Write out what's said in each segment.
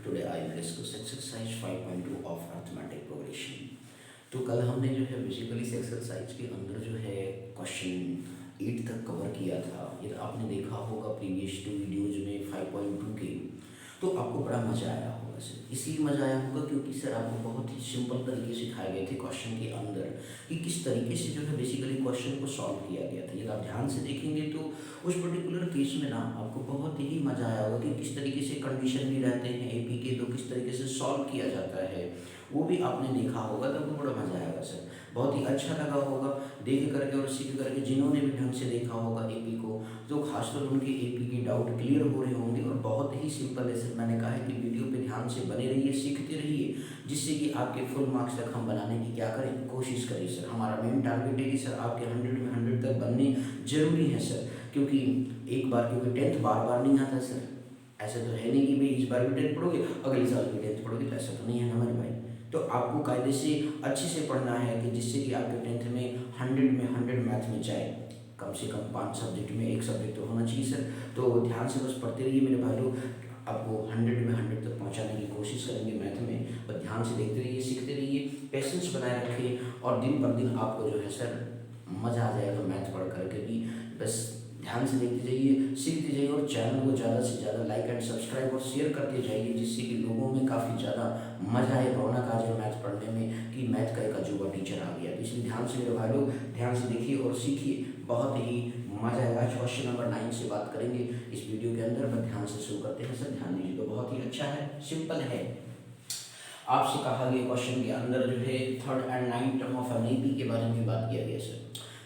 Today I will discuss exercise 5.2 of arithmetic progression. तो कल हमने जो है बेसिकली इस एक्सरसाइज के अंदर जो है क्वेश्चन 8 तक कवर किया था। ये आपने देखा होगा प्रीवियस 2 वीडियोज में 5.2 के, तो आपको बड़ा मज़ा आया होगा सर। इसलिए मज़ा आया होगा क्योंकि सर आपको बहुत ही सिंपल तरीके से सिखाए गए थे क्वेश्चन के अंदर कि किस तरीके से जो है बेसिकली क्वेश्चन को सॉल्व किया गया था। यदि आप ध्यान से देखेंगे तो उस पर्टिकुलर केस में ना आपको बहुत ही मज़ा आया होगा कि किस तरीके से कंडीशन भी रहते हैं एपी के, तो किस तरीके से सॉल्व किया जाता है वो भी आपने देखा होगा, तो आपको बड़ा मज़ा आएगा सर। बहुत ही अच्छा लगा होगा देख करके और सीख करके। जिन्होंने भी ढंग से देखा होगा एपी को, तो खासतौर उनके एपी के डाउट क्लियर हो रहे होंगे। और बहुत ही सिंपल है सर, मैंने कहा है कि वीडियो पे ध्यान से बने रहिए, सीखते रहिए, जिससे कि आपके फुल मार्क्स तक हम बनाने की क्या करें, कोशिश करें सर। हमारा मेन टारगेट है कि सर आपके 100 में 100 तक बनने जरूरी है सर, क्योंकि एक बार, क्योंकि 10th बार बार नहीं आता सर। ऐसा तो है नहीं कि भाई इस बार भी 10th पढ़ोगे अगले साल भी 10th पढ़ोगे, तो ऐसा तो नहीं है हमारे भाई। तो आपको कायदे से अच्छे से पढ़ना है कि जिससे कि आपके 10th में 100 मैथ में जाए। कम से कम 5 सब्जेक्ट में 1 सब्जेक्ट तो होना चाहिए सर। तो ध्यान से बस पढ़ते रहिए मेरे भाई लोग, आपको 100 में 100 तक पहुंचाने की कोशिश करेंगे मैथ में। बस ध्यान से देखते रहिए, सीखते रहिए, पेशेंस बनाए रखिए, और दिन पर दिन आपको जो है सर मज़ा आ जाएगा मैथ पढ़ करके भी। बस ध्यान से देखते जाइए, सीखते जाइए, और चैनल को ज़्यादा से ज़्यादा लाइक एंड सब्सक्राइब और शेयर करते जाइए, जिससे कि लोगों में काफ़ी ज़्यादा मज़ा आए, रौनक आ जाए मैथ पढ़ने में कि मैथ का एक अजूबा टीचर आ गया। तो इसलिए ध्यान से मेरे भाई लोग ध्यान से देखिए और सीखिए, बहुत ही मज़ा आएगा। आज क्वेश्चन नंबर 9 से बात करेंगे इस वीडियो के अंदर। बस ध्यान से शुरू करते हैं सर, ध्यान दीजिए। तो बहुत ही अच्छा है, सिंपल है। आपसे कहा गया क्वेश्चन के अंदर जो है 3rd and 9th term of an AP के बारे में बात किया गया सर।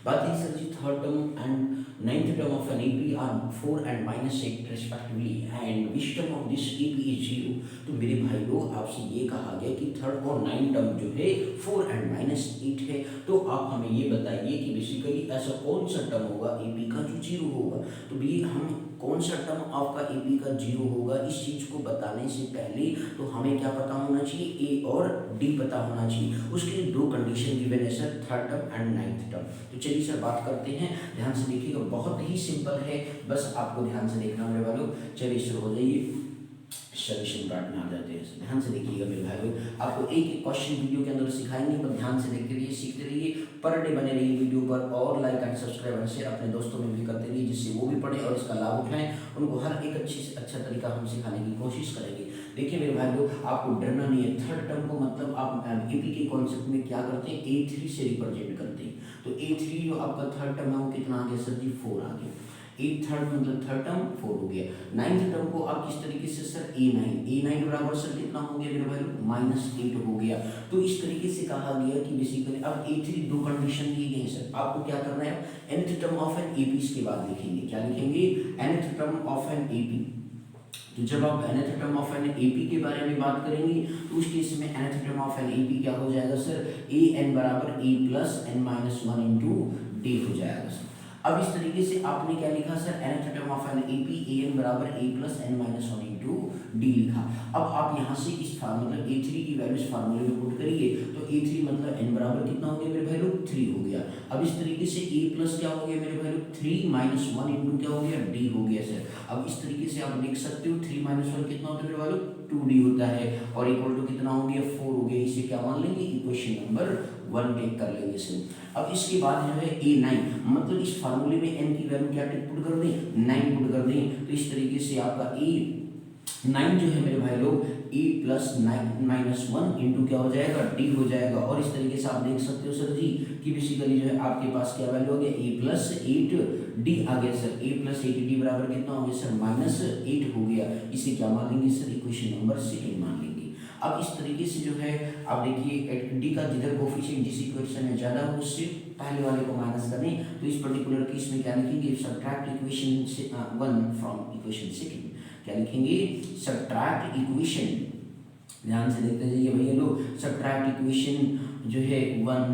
बात है sir ji, 3rd term and 9th term of an AP are 4 and -8 respectively, and which term of this AP is 0। तो मेरे भाई लोग आपसे ये कहा गया कि 3rd और 9th टर्म जो है 4 and -8 है। तो आप हमें ये बताइए कि बेसिकली ऐसा कौन सा टर्म होगा AP का जो 0 होगा। तो भी हम कौन सा टर्म आपका AP का 0 होगा, इस चीज़ को बताने से पहले तो हमें क्या पता होना चाहिए, A और D पता होना चाहिए। उसके लिए 2 कंडीशन गिवन है sir, 3rd term and 9th term. तो चलिए सर बात करते हैं, ध्यान से देखिएगा, बहुत ही सिंपल है, बस आपको ध्यान से देखना मेरे भाई लोग। चलिए शुरू हो जाइए, सॉल्यूशन पार्ट में आ जाते हैं। ध्यान से देखिएगा मेरे भाई लोग, आपको एक एक क्वेश्चन वीडियो के अंदर सिखाएंगे, पर ध्यान से देखते रहिए, सीखते रहिए, पर डे बने रहिए वीडियो पर, और लाइक एंड सब्सक्राइब से अपने दोस्तों में भी करते रहिए, जिससे वो भी पढ़ें और इसका लाभ उठाएं। उनको हर एक अच्छी से अच्छा तरीका हम सिखाने की कोशिश करेंगे। देखिए मेरे भाई लोग, आपको डरना नहीं है। 3rd टर्म को मतलब आप एपी के कॉन्सेप्ट में क्या करते हैं, A3 से रिप्रेजेंट करते हैं। तो A3 जो आपका 3rd टर्म है वो कितना आ गया सर जी, 4 आ गया। 8 3rd मतलब 3rd टर्म 4 हो गया। 9th टर्म को आप किस तरीके से सर, A9 बराबर सर कितना हो गया मेरे भाई लोग, -8 हो गया। तो इस तरीके से कहा गया कि बेसिकली अब A3 2 कंडीशन दिए गए हैं सर। आपको क्या करना है, nth term of an AP के बाद लिखेंगे, क्या लिखेंगे, nth term of an AP। तो जब आप nth term of an AP के बारे में बात करेंगे तो उस केस में nth term of an AP क्या हो जाएगा सर, an बराबर a plus n-1 into d हो जाएगा सर। अब इस तरीके से आपने क्या लिखा sir, nth term of an AP an बराबर a plus n-1 into d लिखा। अब आप यहाँ से इस मतलब A3 की वैल्यू इस फार्मूले में पुट करिए, तो A3 मतलब n बराबर कितना हो गया मेरे भाई लोग, 3 हो गया। अब इस तरीके से a प्लस क्या हो गया मेरे भाई लोग, 3-1 इंटू क्या हो गया, d हो गया सर। अब इस तरीके से आप लिख सकते हो 3-1 कितना होता है मेरे भाई लोग, 2d होता है, और इक्वल टू कितना हो गया, 4 हो गया। इसे क्या मान लेंगे, इक्वेशन नंबर 1 टेक कर लेंगे सर। अब इसके बाद जो है A9 मतलब इस फार्मूले में n की वैल्यू क्या पुट कर दें, 9 पुट कर दें। तो इस तरीके से आपका A9 जो है मेरे भाई लोग a प्लस 9-1 इंटू क्या हो जाएगा, d हो जाएगा। और इस तरीके से आप देख सकते हो सर जी कि बेसिकली जो है आपके पास क्या वैल्यू हो गया, a प्लस 8d आ गया सर। a प्लस 8d बराबर कितना हो गया सर, -8 हो गया। इसे क्या मान लेंगे सर, इक्वेशन नंबर 2 मान लेंगे। अब इस तरीके से जो है आप देखिए डी का जिधर कोफिशिएंट जिस इक्वेशन में ज़्यादा हो उससे पहले वाले को माइनस करें। तो इस पर्टिकुलर केस में क्या लिखेंगे, सब्ट्रैक्ट इक्वेशन 1 फ्रॉम इक्वेशन 2। क्या लिखेंगे, सब्ट्रैक्ट इक्वेशन, ध्यान से देखते जाइए भैया लोग, सब्ट्रैक्ट इक्वेशन जो है 1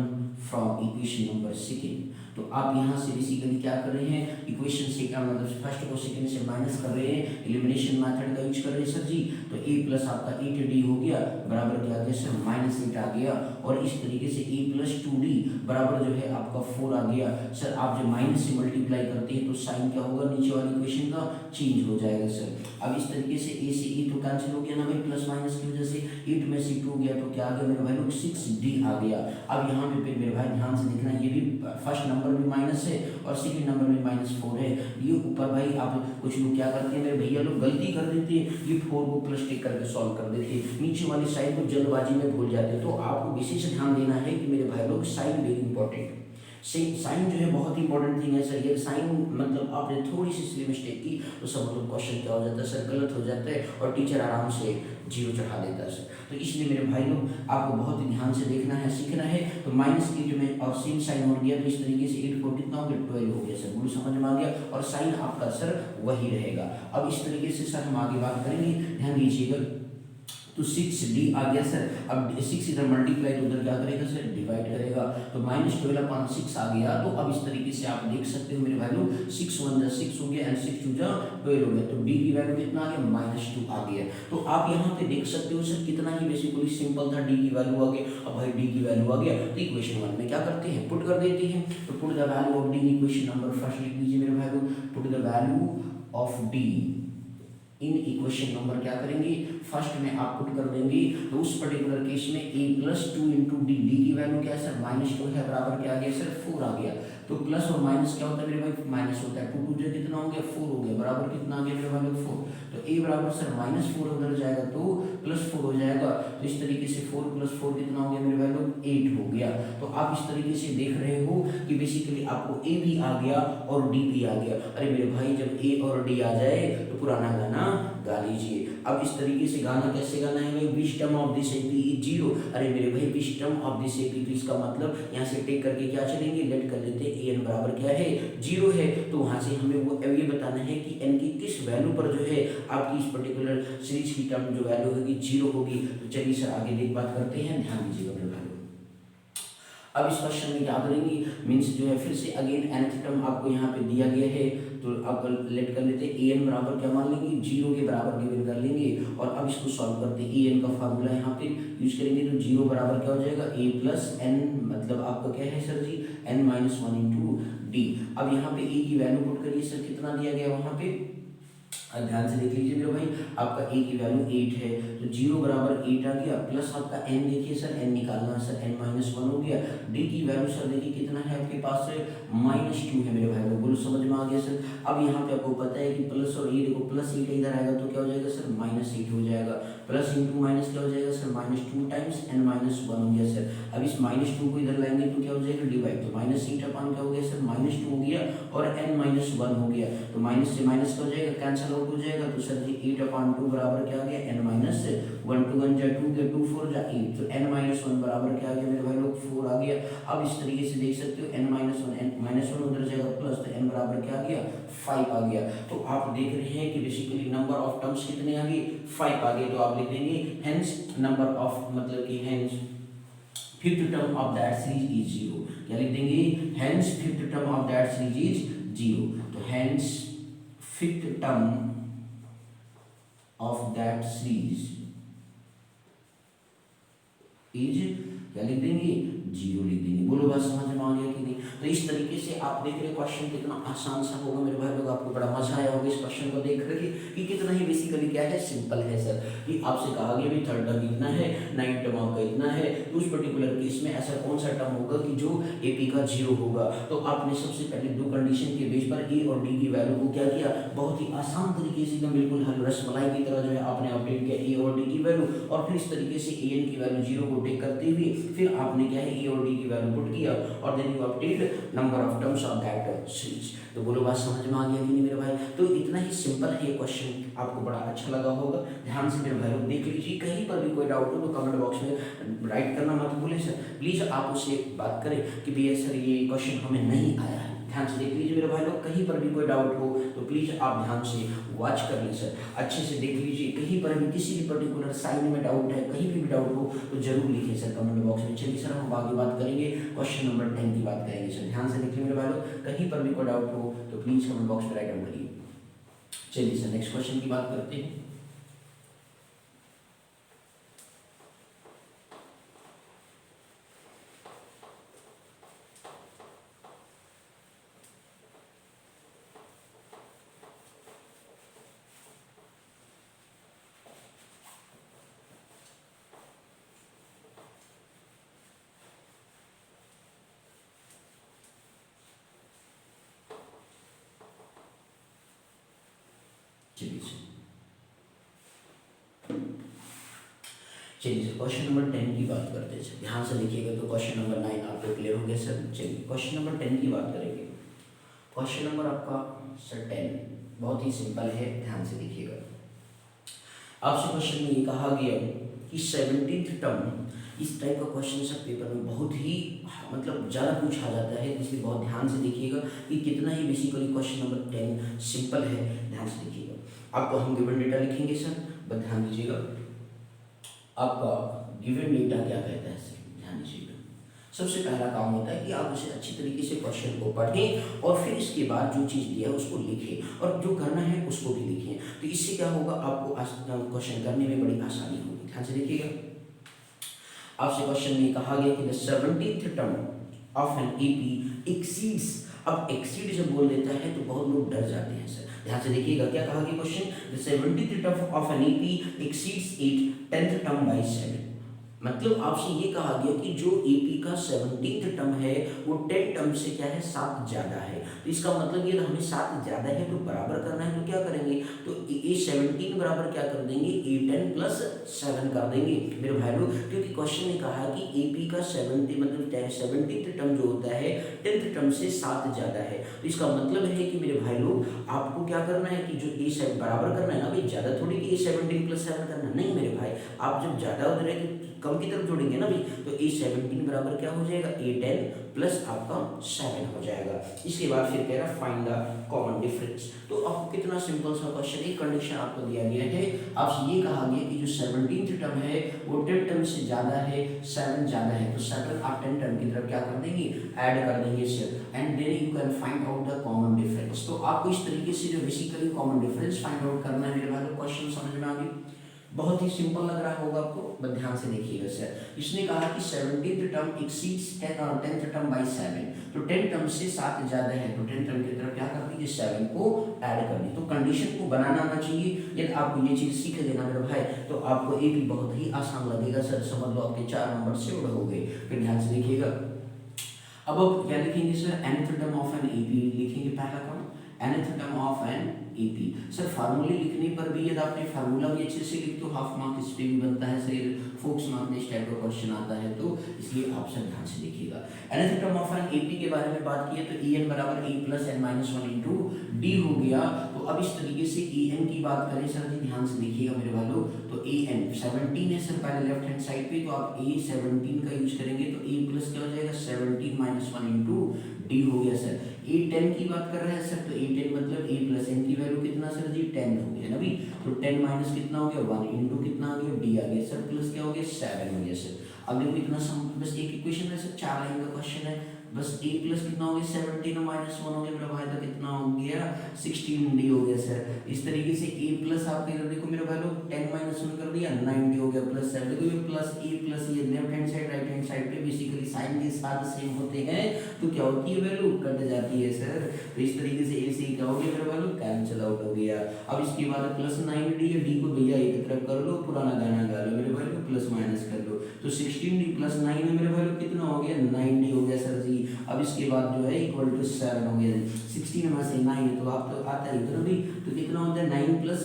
फ्रॉम इक्वेशन नंबर 2। तो आप यहाँ से बेसिकली क्या कर रहे हैं, इक्वेशन से क्या मतलब फर्स्ट को सेकंड से माइनस कर रहे हैं, एलिमिनेशन मेथड का यूज कर रहे हैं सर जी। तो a प्लस आपका 8d हो गया, बराबर क्या आ गया सर, -8 आ गया। और इस तरीके से a प्लस 2d बराबर जो है आपका 4 आ गया। सर आप जब माइनस से मल्टीप्लाई करते हैं तो साइन क्या होगा, नीचे वाली इक्वेशन का चेंज हो जाएगा सर। अब इस तरीके से a से e तो कैंसिल हो गया ना भाई, प्लस माइनस की वजह से 8 में से 2 गया तो क्या आ गया मेरे भाई लोग 6d आ गया। अब यहाँ पे फिर मेरे भाई ध्यान से देखना, ये भी फर्स्ट नंबर भी माइनस है और सेकंड नंबर में -4 है। ये ऊपर भाई आप कुछ लोग क्या करते हैं मेरे भैया लोग गलती कर देते हैं, ये 4 को प्लस टिक करके सॉल्व कर देते हैं, नीचे वाली साइड को जल्दबाजी में भूल जाते हैं। तो आपको विशेष ध्यान देना है कि मेरे भाई लोग साइन वेरी इंपॉर्टेंट, साइन जो है बहुत इंपॉर्टेंट थिंग है सर। ये साइन मतलब आपने थोड़ी सी सिली मिस्टेक की तो सब मतलब क्वेश्चन क्या हो जाता है सर, गलत हो जाता है और टीचर आराम से 0 चढ़ा देता है सर। तो इसलिए मेरे भाई लोग आपको बहुत ही ध्यान से देखना है, सीखना है। तो -8 में और सेम साइन हो गया तो इस तरीके से 8 को कितना हो गया 12 हो गया सर, बोलो समझ में आ गया। और साइन आपका सर वही रहेगा। अब इस तरीके से सर हम आगे बात करेंगे, ध्यान दीजिएगा। तो 6d आ गया सर। अब 6 इधर मल्टीप्लाई तो उधर क्या करेगा सर, डिवाइड करेगा। तो -12/6 आ गया। तो अब इस तरीके से आप देख सकते हो मेरे भाई लोग, 6 1 जा 6 हो गया एंड 6 2 जा 12 हो गया। तो d की वैल्यू कितना आ गया, -2 आ गया। तो आप यहाँ पे देख सकते हो सर कितना ही बेसिकली सिंपल था, d की वैल्यू आ गई। अब भाई d की वैल्यू आ गया तो इक्वेशन 1 में क्या करते हैं, पुट कर देते हैं। तो put the value of d, equation number first लिख लीजिए मेरे भाई लोग, put the value of d in equation number क्या करेंगे, फर्स्ट में आप पुट कर देंगे। तो उस पर्टिकुलर केस में a plus 2 into D, D की वैल्यू क्या है सर, -2 है, बराबर क्या आ गया सर 4 आ गया। तो प्लस और माइनस क्या होता है मेरे भाई, माइनस होता है। 2 2 कितना हो गया 4 हो गया, बराबर कितना आ गया मेरे भाई 4। तो a बराबर सर -4 उधर जाएगा तो +4 हो जाएगा। तो इस तरीके से 4 + 4 कितना हो गया मेरे भाई लोग 8 हो गया। तो आप इस तरीके से देख रहे हो कि बेसिकली आपको a भी आ गया और d भी आ गया। अरे मेरे भाई जब a और d आ जाए तो पुराना गाना गा लीजिए। अब इस तरीके से गाना कैसे गाना है भाई, wisdom of this AP is 0। अरे मेरे भाई विस्डम ऑफ दिस एपी, तो इसका मतलब यहाँ से टेक करके क्या चलेंगे, लेट कर लेते हैं an बराबर क्या है 0 है। तो वहाँ से हमें वो ये बताना है कि n की किस वैल्यू पर जो है आपकी इस पर्टिकुलर सीरीज की टर्म जो वैल्यू होगी 0 होगी। तो चलिए सर आगे देख बात करते हैं, ध्यान दीजिएगा मेरे भाई। अब इस क्वेश्चन में क्या करेंगे, मीन्स जो है फिर से अगेन nth टर्म आपको यहाँ पे दिया गया है। तो अब लेट कर लेते हैं an बराबर क्या मान लेंगे 0 के बराबर गिवन कर लेंगे। और अब इसको सॉल्व करते हैं, an का फार्मूला यहाँ पे यूज करेंगे। तो 0 बराबर क्या हो जाएगा a प्लस n, मतलब आपका क्या है सर जी n माइनस 1 इंटू डी। अब यहाँ पे a की वैल्यू पुट करिए सर, कितना दिया गया वहाँ पे, ध्यान से देख लीजिए मेरे भाई, आपका a की वैल्यू 8 है। तो 0 बराबर 8 आ गया, प्लस आपका n देखिए सर, n निकालना है सर, n माइनस 1 हो गया। d की वैल्यू सर देखिए कितना है आपके पास से -2 है मेरे भाई को, बोलो समझ में आ गया सर। अब यहाँ पे आपको पता है कि प्लस और ये देखो प्लस 8 इधर आएगा तो क्या हो जाएगा सर -8 हो जाएगा। प्लस इंटू माइनस क्या हो जाएगा सर -2 टाइम्स n माइनस 1 हो गया सर। अब इस -2 को इधर लाएंगे तो क्या हो जाएगा डिवाइड, तो -8 अपन क्या हो गया सर -2 हो गया और n माइनस 1 हो गया। तो माइनस से माइनस क्या हो जाएगा, कैंसिल आउट हो जाएगा। तो सर जी 8/2 बराबर क्या आ गया n माइनस 1, 2 1 जा 2 के 2 4 जा 8। तो n माइनस 1 बराबर क्या आ गया मेरे भाई लोग 4 आ गया। अब इस तरीके से देख सकते हो n माइनस 1, n माइनस 1 उधर जाएगा प्लस, तो n बराबर क्या आ गया 5 आ गया। तो आप देख रहे हैं कि बेसिकली नंबर ऑफ टर्म्स कितने आ गए 5 आ गए। तो आप लिख देंगे हेंस नंबर ऑफ, मतलब कि hence fifth term of that series is 0। क्या लिख देंगे, hence fifth term of that series is 0। तो hence fifth term of that series is क्या लिख देंगे 0 लिख देंगे। बोलो बात समझ में आ गया कि नहीं। तो इस तरीके से आप देख रहे क्वेश्चन कितना आसान सा होगा मेरे भाई लोग, आपको बड़ा मजा आया होगा इस क्वेश्चन को देख करके कि कितना ही बेसिकली क्या है सिंपल है सर। कि आपसे कहा गया भी थर्ड टर्म इतना है, नाइन्थ टर्म आपका इतना है, तो उस पर्टिकुलर केस में ऐसा कौन सा टर्म होगा कि जो एपी का 0 होगा। तो आपने सबसे पहले दो कंडीशन के बेस पर ए और डी की वैल्यू को क्या किया, बहुत ही आसान तरीके से एकदम बिल्कुल रसमलाई की तरह जो है आपने अपडेट किया ए और डी की वैल्यू। और फिर इस तरीके से ए एन की वैल्यू 0 को टेक करते हुए फिर आपने क्या है ए और डी की वैल्यू पुट किया और then you update number of terms of that series. तो बोलो बात समझ में आ गया कि नहीं मेरे भाई। तो इतना ही सिंपल है ये क्वेश्चन, आपको बड़ा अच्छा लगा होगा। ध्यान से मेरे भाई लोग देख लीजिए, कहीं पर भी कोई डाउट हो तो कमेंट बॉक्स में राइट करना मत भूलें सर। प्लीज़ आप उससे बात करें कि भैया सर ये क्वेश्चन हमें नहीं आया है। ध्यान से देख लीजिए मेरे भाई लोग, कहीं पर भी कोई डाउट हो तो प्लीज़ आप ध्यान से वॉच कर लें सर, अच्छे से देख लीजिए। कहीं पर भी किसी भी पर्टिकुलर साइन में डाउट है, कहीं भी डाउट हो तो जरूर लिखिए सर कमेंट बॉक्स में। चलिए सर हम आगे बात करेंगे, क्वेश्चन नंबर 10 की बात करेंगे सर। ध्यान से देखिए मेरे भाई लोग, कहीं पर भी कोई डाउट हो तो प्लीज़ कमेंट बॉक्स में राइट डाउन करिए। चलिए सर नेक्स्ट क्वेश्चन की बात करते हैं। चलिए चलिए सर क्वेश्चन नंबर 10 की बात करते हैं सर। ध्यान से देखिएगा तो क्वेश्चन नंबर 9 आपको क्लियर हो गया सर। चलिए क्वेश्चन नंबर 10 की बात करेंगे। क्वेश्चन नंबर आपका सर 10 बहुत ही सिंपल है, ध्यान से देखिएगा। आपसे क्वेश्चन में ये कहा गया कि 17th टर्म, इस टाइप का क्वेश्चन सब पेपर में बहुत ही मतलब ज़्यादा पूछा जाता है, इसलिए बहुत ध्यान से देखिएगा कि कितना ही बेसिकली क्वेश्चन नंबर 10 सिंपल है। ध्यान से देखिएगा। आपको हम गिवन डेटा लिखेंगे सर, बस ध्यान दीजिएगा। आपका गिवन डेटा क्या कहता है सर, ध्यान दीजिएगा। सबसे पहला काम होता है कि आप उसे अच्छी तरीके से क्वेश्चन को पढ़ें और फिर इसके बाद जो चीज़ दिया है उसको लिखें और जो करना है उसको भी लिखें। तो इससे क्या होगा, आपको क्वेश्चन करने में बड़ी आसानी होगी। ध्यान से देखिएगा। आपसे क्वेश्चन में कहा गया कि the 17th term of an AP exceeds. अब एक्सीड जब बोल देता है तो बहुत लोग डर जाते हैं सर। ध्यान से देखिएगा क्या कहा गया question, the 17th term of an AP exceeds it 10th term by 7। मतलब आपसे ये कहा गया कि जो एपी का 17th टर्म है वो 10 टर्म से क्या है 7 ज्यादा है। तो इसका मतलब ये हमें 7 ज्यादा है तो बराबर करना है, तो क्या करेंगे, तो ए 17 बराबर क्या कर देंगे, ए 10 प्लस 7 कर देंगे मेरे भाई लोग। क्योंकि क्वेश्चन ने कहा कि एपी का 70 मतलब 17th टर्म जो होता है 10th टर्म से 7 ज्यादा है। तो इसका मतलब है कि मेरे भाई लोग आपको क्या करना है कि जो ए 7 बराबर करना है ना भाई, ज्यादा थोड़ी कि ए 17 प्लस 7 करना, नहीं मेरे भाई। आप जब ज्यादा उधर है कम की तरफ जोड़ेंगे ना भी, तो ए 17 बराबर क्या हो जाएगा, ए 10 प्लस आपका 7 हो जाएगा। इसके बाद फिर कह रहा फाइंड द कॉमन डिफरेंस। तो आपको कितना सिंपल सा क्वेश्चन, एक कंडीशन आपको दिया गया है, आपसे ये कहा गया कि जो 17th टर्म है वो 10 टर्म से ज्यादा है, 7 ज्यादा है, तो 7 आप 10 टर्म की तरफ क्या कर देंगे, ऐड कर देंगे sir, and then you can find out the common difference. तो आपको इस तरीके से जो basically common difference find out करना है मेरे भाई। क्वेश्चन समझ में आ गया, बहुत ही सिंपल लग रहा होगा आपको, बस ध्यान से देखिएगा सर। इसने कहा कि 17th term exceeds 10th term by 7, तो 10 टर्म से 7 ज्यादा है, तो 10 टर्म की तरफ क्या कर दीजिए, 7 को ऐड कर दीजिए। तो कंडीशन को बनाना आना चाहिए। यदि आपको ये चीज सीख लेना मेरे भाई तो आपको ये भी बहुत ही आसान लगेगा सर। समझ लो आपके 4 नंबर से उड़ हो गए। फिर ध्यान से देखिएगा। अब आप क्या लिखेंगे sir, nth term of an AP लिखेंगे पहला काम, nth term of an AP. Sir फार्मूले लिखने पर भी यदि आपने फार्मूला भी अच्छे से लिख तो हाफ मार्क इस पे भी बनता है सर, फोक्स मार्क में इस टाइप का क्वेश्चन आता है, तो इसलिए आप सर ध्यान से देखिएगा। nth term of an AP के बारे में बात की तो en बराबर a plus n minus 1 into D हो गया। तो अब इस तरीके से en की बात करें सर जी, ध्यान से देखिएगा मेरे भाइयों, तो an 17 है सर पहले लेफ्ट हैंड साइड पे, तो आप a 17 का यूज करेंगे तो a प्लस क्या हो जाएगा 17 माइनस 1 इंटू डी हो गया सर। a 10 की बात कर रहे हैं सर, तो a 10 मतलब a प्लस n की वैल्यू कितना सर जी 10 हो गया ना भी, तो 10 माइनस कितना हो गया 1 इंटू कितना आ गया d आ गया सर, प्लस क्या हो गया 7 हो गया सर। अब देखो इतना बस एक इक्वेशन है सर, 4 लाइन का क्वेश्चन है, बस a प्लस कितना हो गया 17 और माइनस 1 हो गया मेरा भाई, तो कितना हो गया 16d हो गया सर। इस तरीके से a प्लस आप इधर देखो मेरे भाई लोग 10 माइनस 1 कर दिया 9d हो गया, प्लस 7 देखो ये प्लस a प्लस ये left hand side right hand side पे बेसिकली साइन के साथ सेम होते हैं, तो क्या होती है वैल्यू कट जाती है सर। तो इस तरीके से a से क्या हो गया मेरे भाई लोग कैंसिल आउट हो गया। अब इसके बाद प्लस 9d है, d को भैया एक तरफ कर लो, पुराना गाना गा लो मेरे भाई लोग, प्लस माइनस कर लो, तो 16d प्लस 9 है मेरे भाई लोग कितना हो गया 9d हो गया सर जी। अब इसके बाद जो है इक्वल टू 7 हो गया, 16 में से 9 है तो आप तो आता है इधर भी, तो कितना होता है 9 प्लस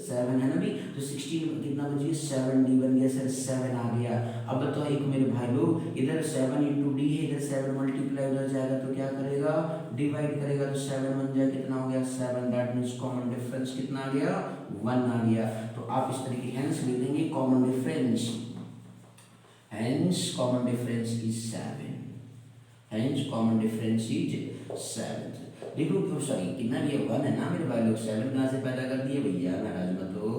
7 है ना भी, तो 16 कितना बच गया 7d बन गया सर, 7 आ गया। अब बताओ एक मेरे भाई लोग इधर 7 इंटू डी है, इधर 7 मल्टीप्लाई हो जाएगा तो क्या करेगा डिवाइड करेगा, तो 7 बन जाए कितना हो गया 7, दैट मींस कॉमन डिफरेंस कितना आ गया 1 आ गया। तो आप इस तरीके हेंस लिख देंगे common difference, hence common difference is 7, hence common difference is 7। देखो क्यों सॉरी कितना भी 1 है ना मेरे भाई लोग, 7 कहाँ से पैदा कर दिए भैया नाराज मत हो।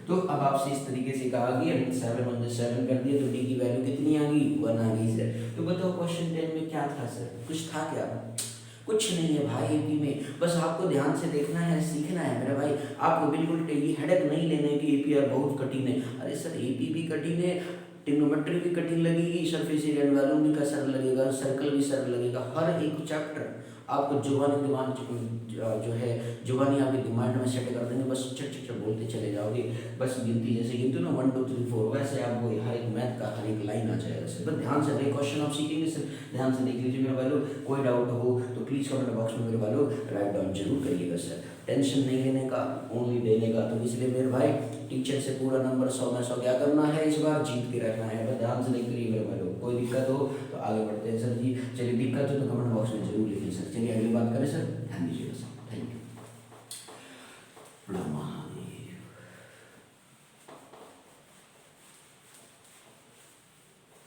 तो अब आपसे इस तरीके से कहा गया 7 1 7 कर दिया, तो डी की वैल्यू कितनी आ गई 1 आ गई सर। तो बताओ क्वेश्चन 10 में क्या था सर, कुछ था क्या, कुछ नहीं है भाई एपी में, बस आपको ध्यान से देखना है सीखना है मेरा भाई। आपको बिल्कुल ये हेडेक नहीं लेने की एपीआर बहुत कठिन है, अरे सर एपी भी कठिन है, ट्रिग्नोमेट्री भी कठिन लगेगी, सरफेस एरिया एंड वॉल्यूम भी का सर लगेगा, सर्कल भी सर लगेगा, हर एक चैप्टर आपको जुबानी दिमाग जो है जुबानी आपके दिमाग में सेट कर देंगे, बस चट चट चट बोलते चले जाओगे, बस गिनती जैसे गिनती ना 1 2 3 4 वैसे आपको हर एक मैथ का हर एक लाइन आ जाएगा सर। बस ध्यान से क्वेश्चन आप सीखेंगे सर, ध्यान से देख लीजिए मेरे भाई लोग। कोई डाउट हो तो प्लीज़ कमेंट बॉक्स में मेरे भाई लोग राइट डाउन जरूर करिएगा सर। टेंशन नहीं लेने का, ओनली देने का। तो इसलिए मेरे भाई टीचर से पूरा नंबर 100 में 100 क्या करना है, इस बार जीत के रखना है। बस ध्यान से देखिए मेरे भाई लोग, कोई दिक्कत हो तो आगे बढ़ते हैं सर जी। चलिए दिक्कत हो तो कमेंट बॉक्स में जरूर लिखिए सर। चलिए अगली बात करें सर, ध्यान दीजिएगा सर। Thank you.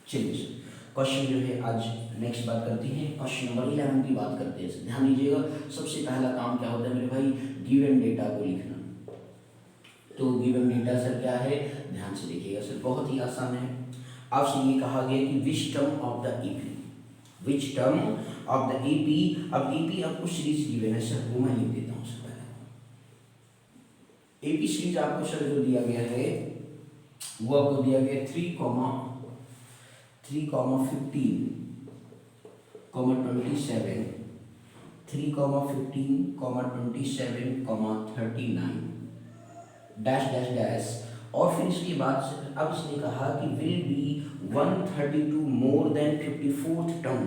चलिए सर क्वेश्चन जो है आज नेक्स्ट बात करते हैं, क्वेश्चन नंबर 11 की बात करते हैं। ध्यान दीजिएगा, सबसे पहला काम क्या होता है मेरे भाई, गिवन डेटा को लिखना। तो गिवन डेटा सर क्या है, ध्यान से देखिएगा सर, बहुत ही आसान है। आपसे ये कहा गया कि which term of the EP, which term of the EP. अब ईपी आपको सीरीज गिवन है सर, वो मैं लिख देता हूँ सर। पहले ईपी सीरीज आपको सर जो दिया गया है वो आपको दिया गया 3, 3, 15, 27, 3, 15, 27, 39, डैश डैश डैश। और फिर इसके बाद अब इसने कहा कि will be 132 more than 54th term.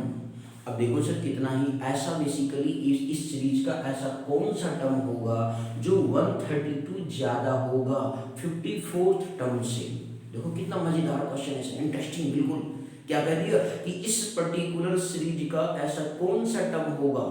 अब देखो सर कितना ही ऐसा बेसिकली इस सीरीज का ऐसा कौन सा टर्म होगा जो 132 ज्यादा होगा 54th टर्म से। देखो कितना मजेदार क्वेश्चन है, इंटरेस्टिंग बिल्कुल। क्या कह दिया कि इस पर्टिकुलर सीरीज का ऐसा कौन सा टर्म होगा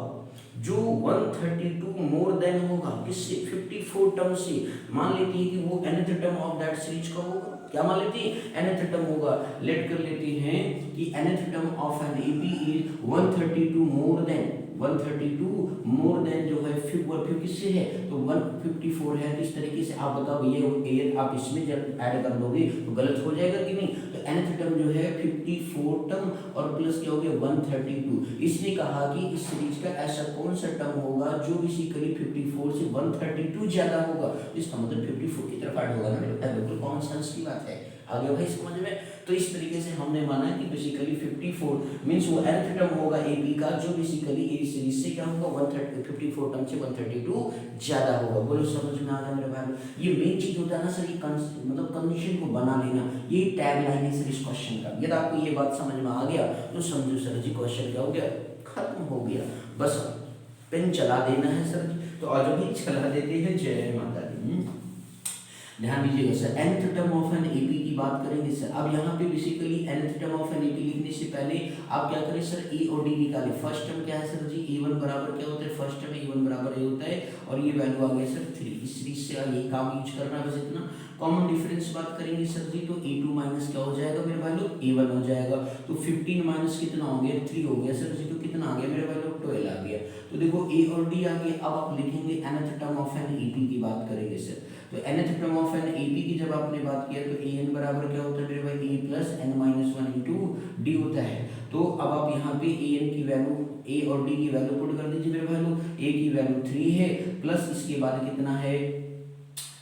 जो 132 मोर देन होगा किससे, 54 टर्म से। मान लेती है कि वो nth term of that series का होगा। क्या मान लेती है, nth टर्म होगा। लेट कर लेते हैं कि nth term of an AP is 132 more than, 132 more than जो है फिर किससे है, तो 154 है। तो इस तरीके से आप बताओ ये आप इसमें जब ऐड कर दोगे तो गलत हो जाएगा कि नहीं। तो nth टर्म जो है 54 टर्म और प्लस क्या हो गया 132। इसने कहा कि इस सीरीज का ऐसा कौन सा टर्म होगा जो बेसिकली 54 से 132 ज्यादा होगा। इसका मतलब 54 की तरफ ऐड होगा ना मेरे भाई, बिल्कुल कॉमन सेंस की बात है। आगे भाई समझ में। तो इस तरीके से हमने माना कि बेसिकली 54 मींस वो nth टर्म होगा एपी का जो बेसिकली ए सीरीज से क्या होगा 54 टर्म से 132 ज्यादा होगा। बोलो समझ में आ गया मेरे भाई। ये मेन चीज होता है ना सर, ये मतलब कंडीशन को बना लेना, ये टैग लाइन है सर इस क्वेश्चन का। यदि आपको ये बात समझ में आ गया तो समझो सर जी क्वेश्चन क्या हो गया, खत्म हो गया। बस पेन चला देना है सर जी। तो आज भी चला देते हैं, जय माता दी। ध्यान दीजिएगा sir, nth term of an AP की बात करेंगे सर। अब यहाँ पे basically nth term of an AP लिखने से पहले आप क्या करें सर, ए और डी निकालें। फर्स्ट टर्म क्या है सर जी, a1 बराबर क्या होता है, फर्स्ट टर्म a1 बराबर a होता है और ये वैल्यू आ गया सर 3। इस सीरीज से ये काम यूज करना है बस इतना। कॉमन डिफरेंस बात करेंगे सर जी, तो a2 माइनस क्या हो जाएगा मेरे भाई लोग, a1 हो जाएगा। तो 15 माइनस कितना हो गया, 3 हो गया सर जी। तो कितना आ गया मेरे भाई लोग, 12 आ गया। तो देखो a और d आ गया। अब आप लिखेंगे nth term of an AP की बात करेंगे सर। तो nth term of an AP की जब आपने बात किया तो an बराबर क्या होता है मेरे भाई, a plus n minus 1 into D होता है। तो अब आप यहाँ पे an की वैल्यू, a और d की वैल्यू पुट कर दीजिए मेरे भाई लोग। a की वैल्यू 3 है प्लस इसके बाद कितना है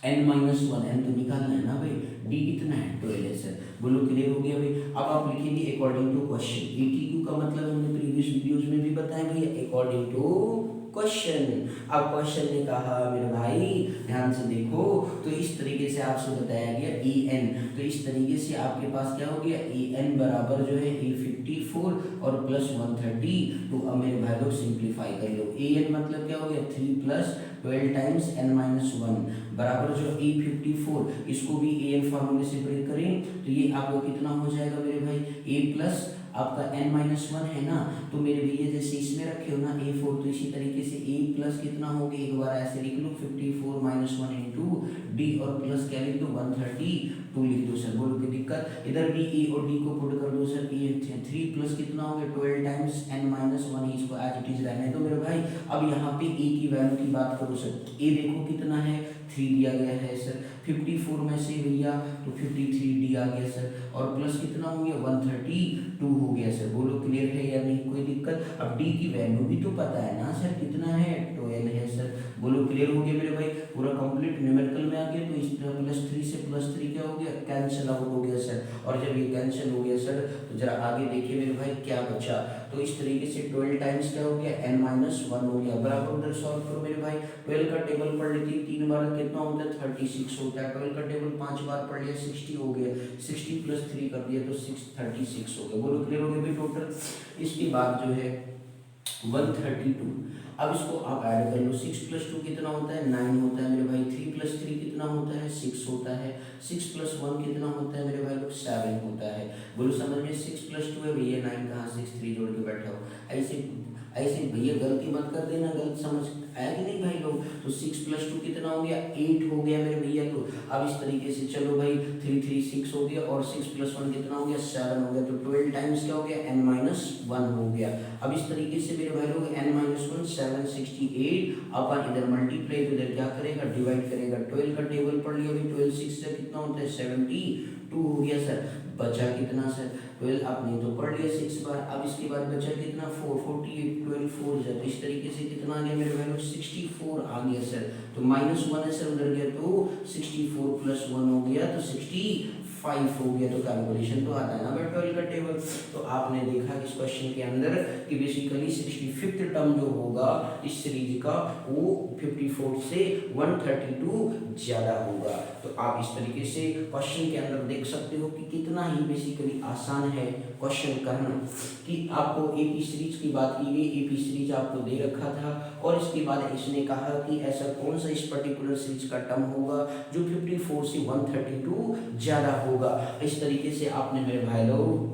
n माइनस 1, n तो निकालना है ना भाई, d कितना है 12 है सर। बोलो क्लियर हो गया भाई। अब आप लिखेंगे अकॉर्डिंग टू क्वेश्चन। ATQ का मतलब हमने प्रीवियस वीडियोस में भी बताया भैया, अकॉर्डिंग टू क्वेश्चन। अब क्वेश्चन ने कहा मेरे भाई ध्यान से देखो, तो इस तरीके से आपसे बताया गया en। तो इस तरीके से आपके पास क्या हो गया, en बराबर जो है a54 और प्लस 130। तो अब मेरे भाई लोग सिंप्लीफाई कर लो। an मतलब क्या हो गया 3 प्लस 12 टाइम्स n माइनस 1 बराबर जो a54, इसको भी an फॉर्मूले से ब्रेक करें तो ये आपको कितना हो जाएगा मेरे भाई, a प्लस आपका n माइनस 1 है ना। तो मेरे भैया जैसे इसमें रखे हो ना a4, तो इसी तरीके से a प्लस कितना हो गया, एक बार ऐसे लिख लो 54 माइनस 1 इंटू डी और प्लस क्या लिख दो 132 लिख दो सर। बोलो कोई दिक्कत, इधर भी a और d को पुट कर दो सर। ये 3 प्लस कितना हो गया 12 टाइम्स n माइनस 1, इसको एज इट इज रहने दो मेरे भाई। अब यहाँ पे a की वैल्यू की बात करो सर, a देखो कितना है 3 दिया गया है सर। 54 में से भैया तो 53d आ गया सर और प्लस कितना हो गया 132 हो गया सर। बोलो क्लियर है या नहीं, कोई दिक्कत। अब d की वैल्यू भी तो पता है ना सर, कितना है 12 है सर। बोलो क्लियर हो गया मेरे भाई, पूरा कंप्लीट न्यूमेरिकल में आ गया। तो इस प्लस 3 से प्लस 3 क्या हो गया, कैंसिल आउट हो गया सर। और जब ये कैंसिल हो गया सर तो जरा आगे देखिए मेरे भाई क्या बचा। तो इस तरीके से 12 टाइम्स क्या हो गया n माइनस 1 हो गया। बराबर उधर सॉल्व करो मेरे भाई। 12 का टेबल पढ़ लेती 3 बार कितना होता है 36 होता है। 12 का टेबल 5 बार पढ़ लिया 60 हो गया। 60 प्लस 3 कर दिया तो 36 हो गया। बोलो क्लियर हो गया भाई टोटल। इसके बाद जो है 132। अब इसको आप ऐड कर लो, 6 प्लस 2 कितना होता है 9 होता है मेरे भाई, 3 प्लस 3 कितना होता है 6 होता है, 6 प्लस 1 कितना होता है मेरे भाई लोग 7 होता है। बोलो समझ में, 6 प्लस 2 है भैया 9, कहाँ 6 3 जोड़ के बैठा हो, ऐसे ऐसे भैया गलती मत कर देना, गलत समझ आया कि नहीं भाई लोग। तो 6 प्लस 2 कितना हो गया 8 हो गया मेरे भैया लोग। अब इस तरीके से चलो भाई 3 3 6 हो गया और 6 प्लस 1 कितना हो गया 7 हो गया, तो 12 टाइम्स क्या हो गया n माइनस 1 हो गया। अब इस तरीके से मेरे भाई लोग n माइनस 1 768 अपन इधर मल्टीप्लाई तो इधर क्या करेगा डिवाइड करेगा, 12 का टेबल पढ़ लिया भाई, 12 6 से कितना होता है 72 हो गया सर। बचा कितना सर 12, आपने तो पढ़ लिया 6 बार। अब इसके बाद बचा कितना 4 48 12 4 जब इस तरीके से कितना आ गया मेरे भाई 64 आ गया सर। तो माइनस 1 है सर उधर गया, तो 64 प्लस 1 हो गया तो 65 हो गया। तो कैलकुलेशन तो आता है ना भाई 12 का टेबल। तो आपने देखा इस क्वेश्चन के अंदर कि बेसिकली 65th टर्म जो होगा इस सीरीज का वो 54 से 132 ज्यादा होगा। तो आप इस तरीके से क्वेश्चन के अंदर देख सकते हो कि कितना ही बेसिकली आसान है क्वेश्चन करना। कि आपको एपी सीरीज की बात की गई, एपी सीरीज आपको दे रखा था और इसके बाद इसने कहा कि ऐसा कौन सा इस पर्टिकुलर सीरीज का टर्म होगा जो 54 से 132 ज्यादा होगा। इस तरीके से आपने मेरे भाई लोग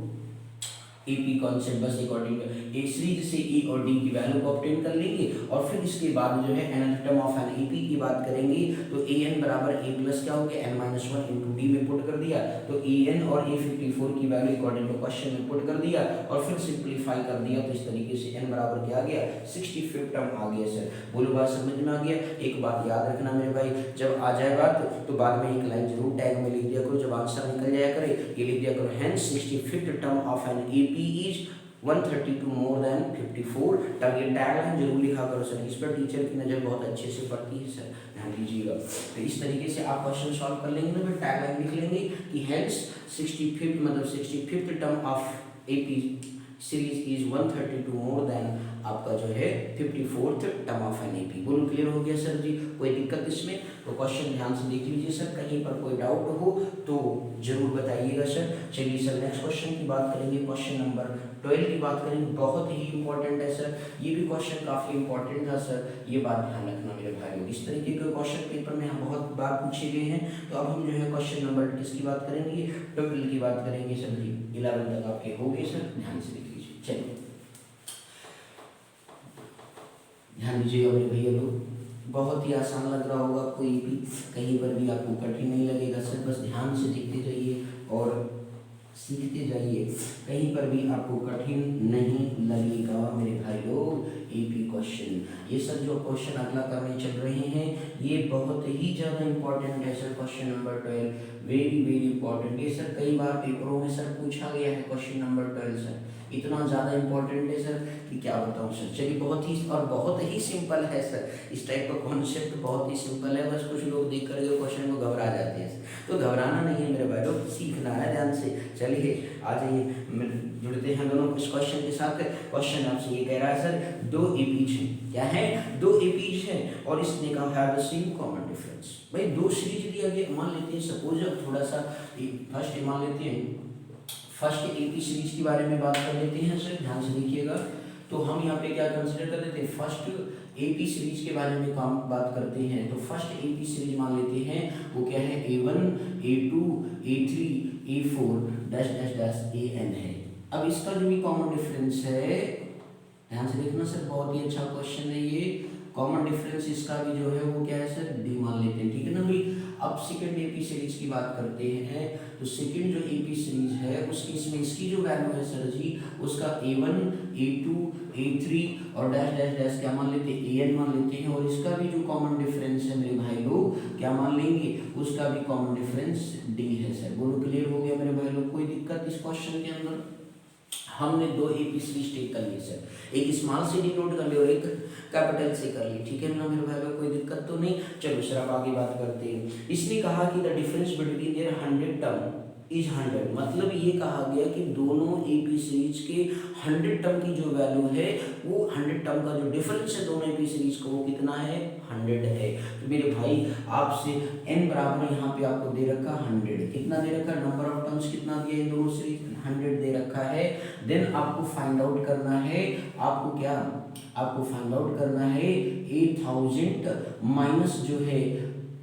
एपी कॉन्सेप्ट बस अकॉर्डिंग ए सीरीज से ए और डी की वैल्यू को ऑब्टेन कर लेंगे और फिर इसके बाद जो है nth term of an AP की बात करेंगे। तो ए एन बराबर ए प्लस क्या हो गया n माइनस 1 इंटू डी में पुट कर दिया, तो ए एन और ए 54 की वैल्यू अकॉर्डिंग टू क्वेश्चन में पुट कर दिया और फिर सिंप्लीफाई कर दिया। तो इस तरीके से n बराबर क्या आ गया 65 टर्म आ गया सर। बोलो बात समझ में आ गया। एक बात याद रखना मेरे भाई, जब आ जाए बात तो बाद में एक लाइन जरूर टैग में लिख दिया करो, जब आंसर निकल जाया करे ये लिख दिया करो, hence 65th term of an AP is 132 more than 54 term. ये टैग लाइन जरूर लिखा करो सर, इस पर टीचर की नज़र बहुत अच्छे से पड़ती है सर, ध्यान दीजिएगा। तो इस तरीके से आप क्वेश्चन सॉल्व कर लेंगे ना, फिर टैग लाइन लिख लेंगे कि हेंस 65th मतलब 65th term of AP series is 132 more than आपका जो है 54th term of an AP. बोलो क्लियर हो गया सर जी, कोई दिक्कत इसमें? तो क्वेश्चन ध्यान से देख लीजिए सर, कहीं पर कोई डाउट हो तो जरूर बताइएगा सर। चलिए सर नेक्स्ट क्वेश्चन की बात करेंगे, क्वेश्चन नंबर 12 की बात करेंगे। बहुत ही इंपॉर्टेंट है सर, ये भी क्वेश्चन काफी इंपॉर्टेंट था सर, ये बात ध्यान रखना मेरे भाई। इस तरीके के क्वेश्चन पेपर में बहुत बार पूछे गए हैं। तो अब हम जो है क्वेश्चन नंबर किसकी बात करेंगे 12 की बात करेंगे सर जी। 11 तक आपके हो गए सर, ध्यान से देख लीजिए। चलिए ध्यान दीजिएगा मेरे भैया लोग, बहुत ही आसान लग रहा होगा, कोई भी कहीं पर भी आपको कठिन नहीं लगेगा सर। बस ध्यान से देखते जाइए और सीखते जाइए, कहीं पर भी आपको कठिन नहीं लगेगा मेरे भाई लोग। एपी क्वेश्चन, ये सर जो क्वेश्चन अगला करने चल रहे हैं ये बहुत ही ज़्यादा इंपॉर्टेंट है sir. Question number 12 very very important, ये सर कई बार पेपरों में सर पूछा गया है क्वेश्चन नंबर 12 सर, इतना ज़्यादा इंपॉर्टेंट है सर कि क्या बताऊँ सर। चलिए बहुत ही और बहुत ही सिंपल है सर, इस टाइप का कॉन्सेप्ट बहुत ही सिंपल है। बस कुछ लोग देख कर जो क्वेश्चन को घबरा जाते हैं, तो घबराना नहीं है मेरे भाई लोग, सीखना है ध्यान से। चलिए आ जाइए, जुड़ते हैं दोनों इस क्वेश्चन के साथ। क्वेश्चन आपसे ये कह रहा है सर, दो एपीज हैं, क्या है दो एपीज हैं और इसने कहा है द सेम कॉमन डिफरेंस। भाई दो सीरीज लिया गया, मान लेते हैं सपोज थोड़ा सा फर्स्ट मान लेते हैं, फर्स्ट एपी सीरीज के बारे में बात कर लेते हैं सर, ध्यान से देखिएगा। तो हम यहाँ पे क्या कंसिडर कर लेते हैं, फर्स्ट एपी सीरीज के बारे में काम बात करते हैं। तो फर्स्ट एपी सीरीज मान लेते हैं, वो क्या है A1 A2 A3 A4 dash dash dash AN है। अब इसका जो भी कॉमन डिफरेंस है, ध्यान से देखना सर, बहुत ही अच्छा क्वेश्चन है ये। कॉमन डिफरेंस इसका भी जो है वो क्या है सर D मान लेते हैं, ठीक है ना भाई। अब सेकंड एपी सीरीज की बात करते हैं, तो सेकंड जो एपी सीरीज है उस केस में इसकी जो वैल्यू है सर जी, उसका A1 A2 A3 और डैश डैश डैश क्या मान लेते हैं AN मान लेते हैं। और इसका भी जो कॉमन डिफरेंस है मेरे भाई लोग क्या मान लेंगे, उसका भी कॉमन डिफरेंस D है सर। बोलो क्लियर हो गया मेरे भाई लोग, कोई दिक्कत इस क्वेश्चन के अंदर? हमने दो एपी सीरीज टेक कर ली सर, एक स्मॉल से डिनोट कर ली और एक कैपिटल से कर ली, ठीक है ना मेरे भाई लोग, कोई दिक्कत तो नहीं। चलो सर अब आगे बात करते हैं। इसने कहा कि the difference between their 100 term is 100, मतलब ये कहा गया कि दोनों एपी सीरीज के 100 टर्म की जो वैल्यू है वो 100 टर्म का जो डिफरेंस है दोनों एपी सीरीज का वो कितना है 100 है। तो मेरे भाई आपसे n बराबर यहाँ पे आपको दे रखा 100, कितना दे रखा, नंबर ऑफ टर्म्स कितना दिया है दोनों सीरीज 100 दे रखा है। देन आपको फाइंड आउट करना है, आपको क्या आपको फाइंड आउट करना है 8000 माइनस जो है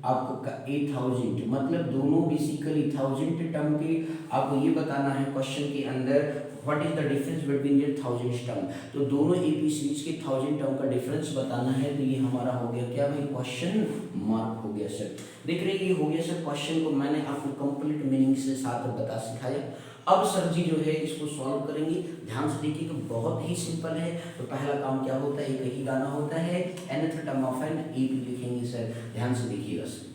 आपका 8000, मतलब दोनों बेसिकली 1000 टर्म के आपको ये बताना है क्वेश्चन के अंदर what is the difference between ये 1000 टर्म। तो दोनों एपी सीरीज के 1000 टर्म का डिफरेंस बताना है। तो ये हमारा हो गया क्या भाई, क्वेश्चन मार्क हो गया सर। देख रहे हैं ये हो गया सर क्वेश्चन को मैंने आपको कंप्लीट मीनिंग से साथ बता सिखाया। अब सर जी जो है इसको सॉल्व करेंगे। ध्यान से देखिएगा बहुत ही सिंपल है। तो पहला काम क्या होता है, एक ही गाना होता है nth term of an AP लिखेंगे सर। ध्यान से देखिएगा sir,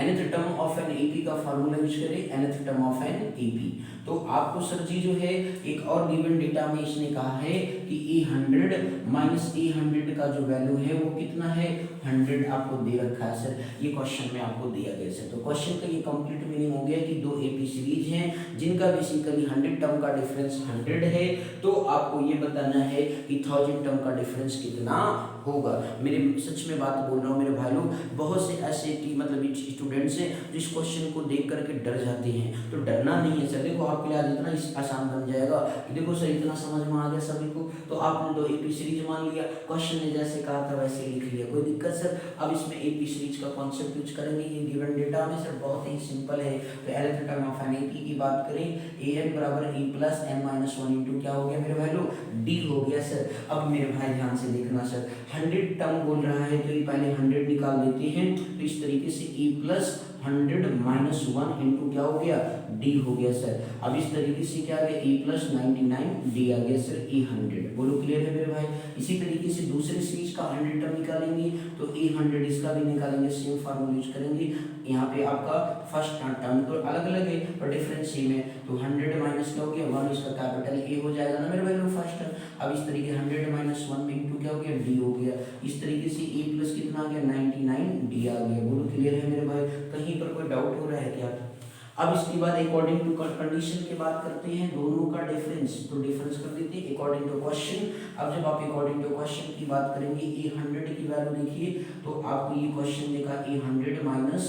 nth term of an AP का फार्मूला यूज करें, nth term of an AP. तो आपको सर जी जो है एक और गिवन डेटा में इसने कहा है कि A100 माइनस A100 का जो वैल्यू है वो कितना है, 100 आपको दे रखा है सर। ये क्वेश्चन में आपको दिया गया सर। तो क्वेश्चन का ये कंप्लीट मीनिंग हो गया कि दो एपी सीरीज हैं जिनका बेसिकली 100 टर्म का डिफरेंस 100 है। तो आपको ये बताना है कि 1000 टर्म का डिफरेंस कितना होगा। मेरे सच में बात बोल रहा हूँ मेरे भाई लोग, बहुत से ऐसे कि मतलब स्टूडेंट्स हैं जो इस क्वेश्चन को देख करके डर जाते हैं। तो डरना नहीं है सर। देखो आपके लिए आज इतना आसान बन जाएगा कि देखो सर इतना समझ में आ गया सभी को। तो आपने दो एपी सीरीज मान लिया, क्वेश्चन ने जैसे कहा था वैसे लिख लिया, कोई दिक्कत सर। अब इसमें एपी सीरीज का कॉन्सेप्ट यूज करेंगे। ये गिवन डेटा में सर बहुत ही सिंपल है। तो nth term of an AP की बात करें, an बराबर a plus n minus 1 into क्या हो गया मेरे भाई लोग, d हो गया सर। अब मेरे भाई ध्यान से देखना सर, 100 टर्म बोल रहा है तो ये पहले 100 निकाल लेते हैं। तो इस तरीके से e प्लस 100 माइनस 1 इंटू क्या हो गया, d हो गया सर। अब इस तरीके से क्या आ गया, e प्लस 99 d आ गया सर e100। बोलो क्लियर है मेरे भाई। इसी तरीके से दूसरे सीरीज का 100 टर्म निकालेंगे तो e100 इसका भी निकालेंगे, सेम फार्मूला यूज करेंगे। यहाँ पे आपका फर्स्ट टर्म तो अलग अलग है पर डिफरेंस सेम है। तो 100 माइनस क्या हो गया 1, इसका कैपिटल A हो जाएगा ना मेरे भाई लोग फर्स्ट टर्म। अब इस तरीके 100 माइनस 1 इंटू क्या हो गया d हो गया। इस तरीके से a प्लस कितना आ गया 99 d आ गया। बोलो क्लियर है मेरे भाई, कहीं पर कोई डाउट हो रहा है क्या। अब इसके बाद अकॉर्डिंग टू कंडीशन की बात करते हैं दोनों का डिफरेंस। तो डिफरेंस कर देते हैं अकॉर्डिंग टू क्वेश्चन। अब जब आप अकॉर्डिंग टू क्वेश्चन की बात करेंगे A100 की वैल्यू देखिए, तो आपको ये क्वेश्चन देखा A100 माइनस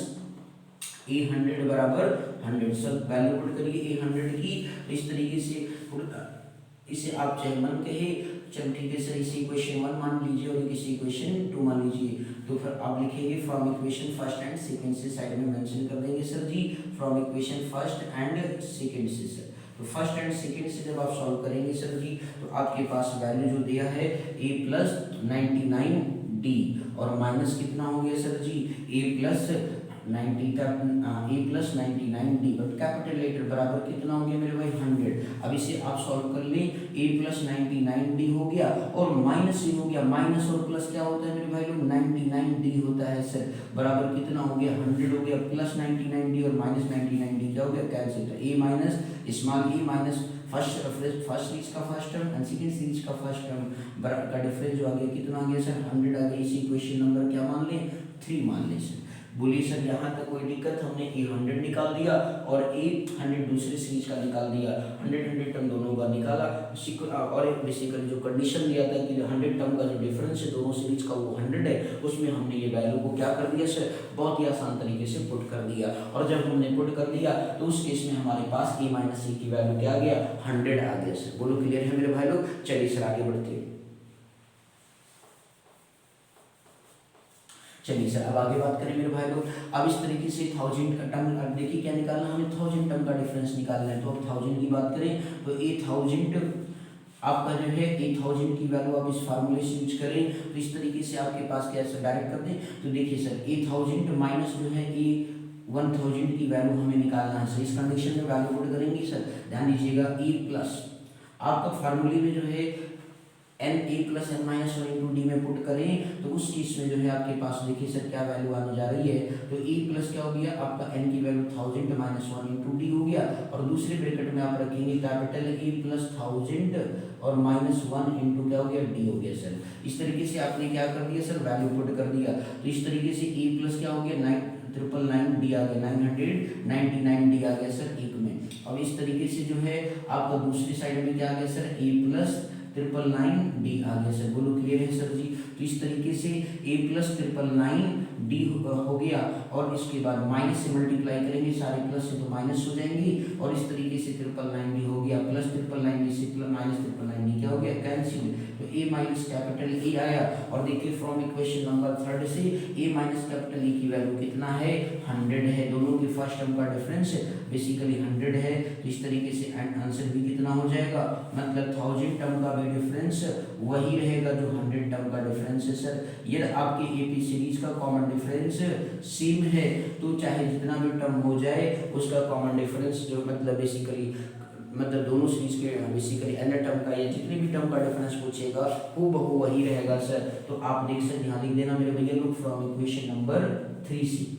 A100 बराबर 100। सर वैल्यू पुट करिए A100 की। तो इस तरीके से इसे आप चाहे मन कहे, चलो ठीक है सर, इसी इक्वेशन 1 मान लीजिए और इसी इक्वेशन 2 मान लीजिए। तो फिर आप लिखेंगे from equation first and second से साइड में मेंशन कर देंगे sir ji, from equation first and second से सर। तो फर्स्ट एंड सेकंड से जब आप सॉल्व करेंगे सर जी, तो आपके पास वैल्यू जो दिया है a प्लस 99d और माइनस कितना हो गया sir ji a plus 99d but capital letter बराबर कितना हो गया मेरे भाई 100। अब इसे आप सॉल्व कर लें, a प्लस 99d हो गया और माइनस ये हो गया, माइनस और प्लस क्या होता है मेरे भाई लोग 99d होता है सर, बराबर कितना हो गया 100 हो गया, प्लस 99d और माइनस 99d क्या हो गया कैंसिल। तो a minus small e minus first series का first term and second series का फर्स्ट टर्म का डिफरेंस जो आ गया कितना आ गया सर 100 आ गया। इसी इक्वेशन नंबर क्या मान लें 3 मान लें सर। बोलिए सर यहाँ तक कोई दिक्कत, हमने A100 निकाल दिया और A100 दूसरे सीरीज का निकाल दिया, 100 टर्म दोनों का निकाला। और एक बेसिकली जो कंडीशन दिया था कि 100 टर्म का जो डिफरेंस है दोनों सीरीज का वो 100 है, उसमें हमने ये वैल्यू को क्या कर दिया सर बहुत ही आसान तरीके से पुट कर दिया। और जब हमने पुट कर दिया तो उस केस में हमारे पास a माइनस की वैल्यू क्या आ गया 100 आ गया सर। बोलो क्लियर है मेरे भाई लोग। चलिए सर आगे बढ़ते हैं। चलिए सर अब आगे बात करें मेरे भाई लोग। अब इस तरीके से 1000 का टर्म, अब देखिए क्या निकालना है, हमें 1000 टर्म का डिफरेंस निकालना है। तो अब 1000 की बात करें तो 1000 आपका जो है 1000 की वैल्यू आप इस फार्मूले से यूज करें तो इस तरीके से आपके पास क्या सर डायरेक्ट कर दें। तो देखिए सर 1000 माइनस जो है 1000 की वैल्यू हमें निकालना है सर। इस कंडीशन में वैल्यू पुट करेंगे सर, ध्यान दीजिएगा e प्लस आपका फार्मूले में जो है a plus n minus 1 into D में पुट करें तो उस केस में जो है आपके पास देखिए सर क्या वैल्यू आने जा रही है। तो e प्लस क्या हो गया आपका n की वैल्यू 1000 माइनस 1 इंटू डी हो गया और दूसरे ब्रैकेट में आप रखेंगे कैपिटल E प्लस 1000 और माइनस 1 इंटू क्या हो गया d हो गया सर। इस तरीके से आपने क्या कर दिया सर वैल्यू पुट कर दिया। तो इस तरीके से e प्लस क्या हो गया 999d आ गया, 999d आ गया सर एक में। अब इस तरीके से जो है आपका दूसरी साइड में क्या आ गया सर e प्लस 999d आ गया सर। बोलो क्लियर है सर जी। तो इस तरीके से a प्लस 999d हो गया और इसके बाद माइनस से मल्टीप्लाई करेंगे, सारे प्लस से तो माइनस हो जाएंगी और इस तरीके से 999d हो गया, प्लस 999d से माइनस 999d क्या हो गया कैंसिल। तो ए माइनस कैपिटल ए आया। और देखिए फ्रॉम इक्वेशन नंबर थर्ड से ए माइनस कैपिटल ए की वैल्यू कितना है 100 है, दोनों के फर्स्ट टर्म का डिफरेंस बेसिकली 100 है। तो इस तरीके से आंसर भी कितना हो जाएगा, मतलब 1000 टर्म का भी डिफरेंस वही रहेगा जो 100 टर्म का डिफरेंस है सर। ये आपके एपी सीरीज का कॉमन डिफरेंस सेम है, तो चाहे जितना भी टर्म हो जाए उसका कॉमन डिफरेंस जो मतलब बेसिकली मतलब दोनों सीरीज के बेसिकली एन टर्म का या जितने भी टर्म का डिफरेंस पूछेगा वो बहु वही रहेगा सर। तो आप देख सकते यहाँ लिख देना मेरे भैया लोग फ्रॉम इक्वेशन नंबर 3 से।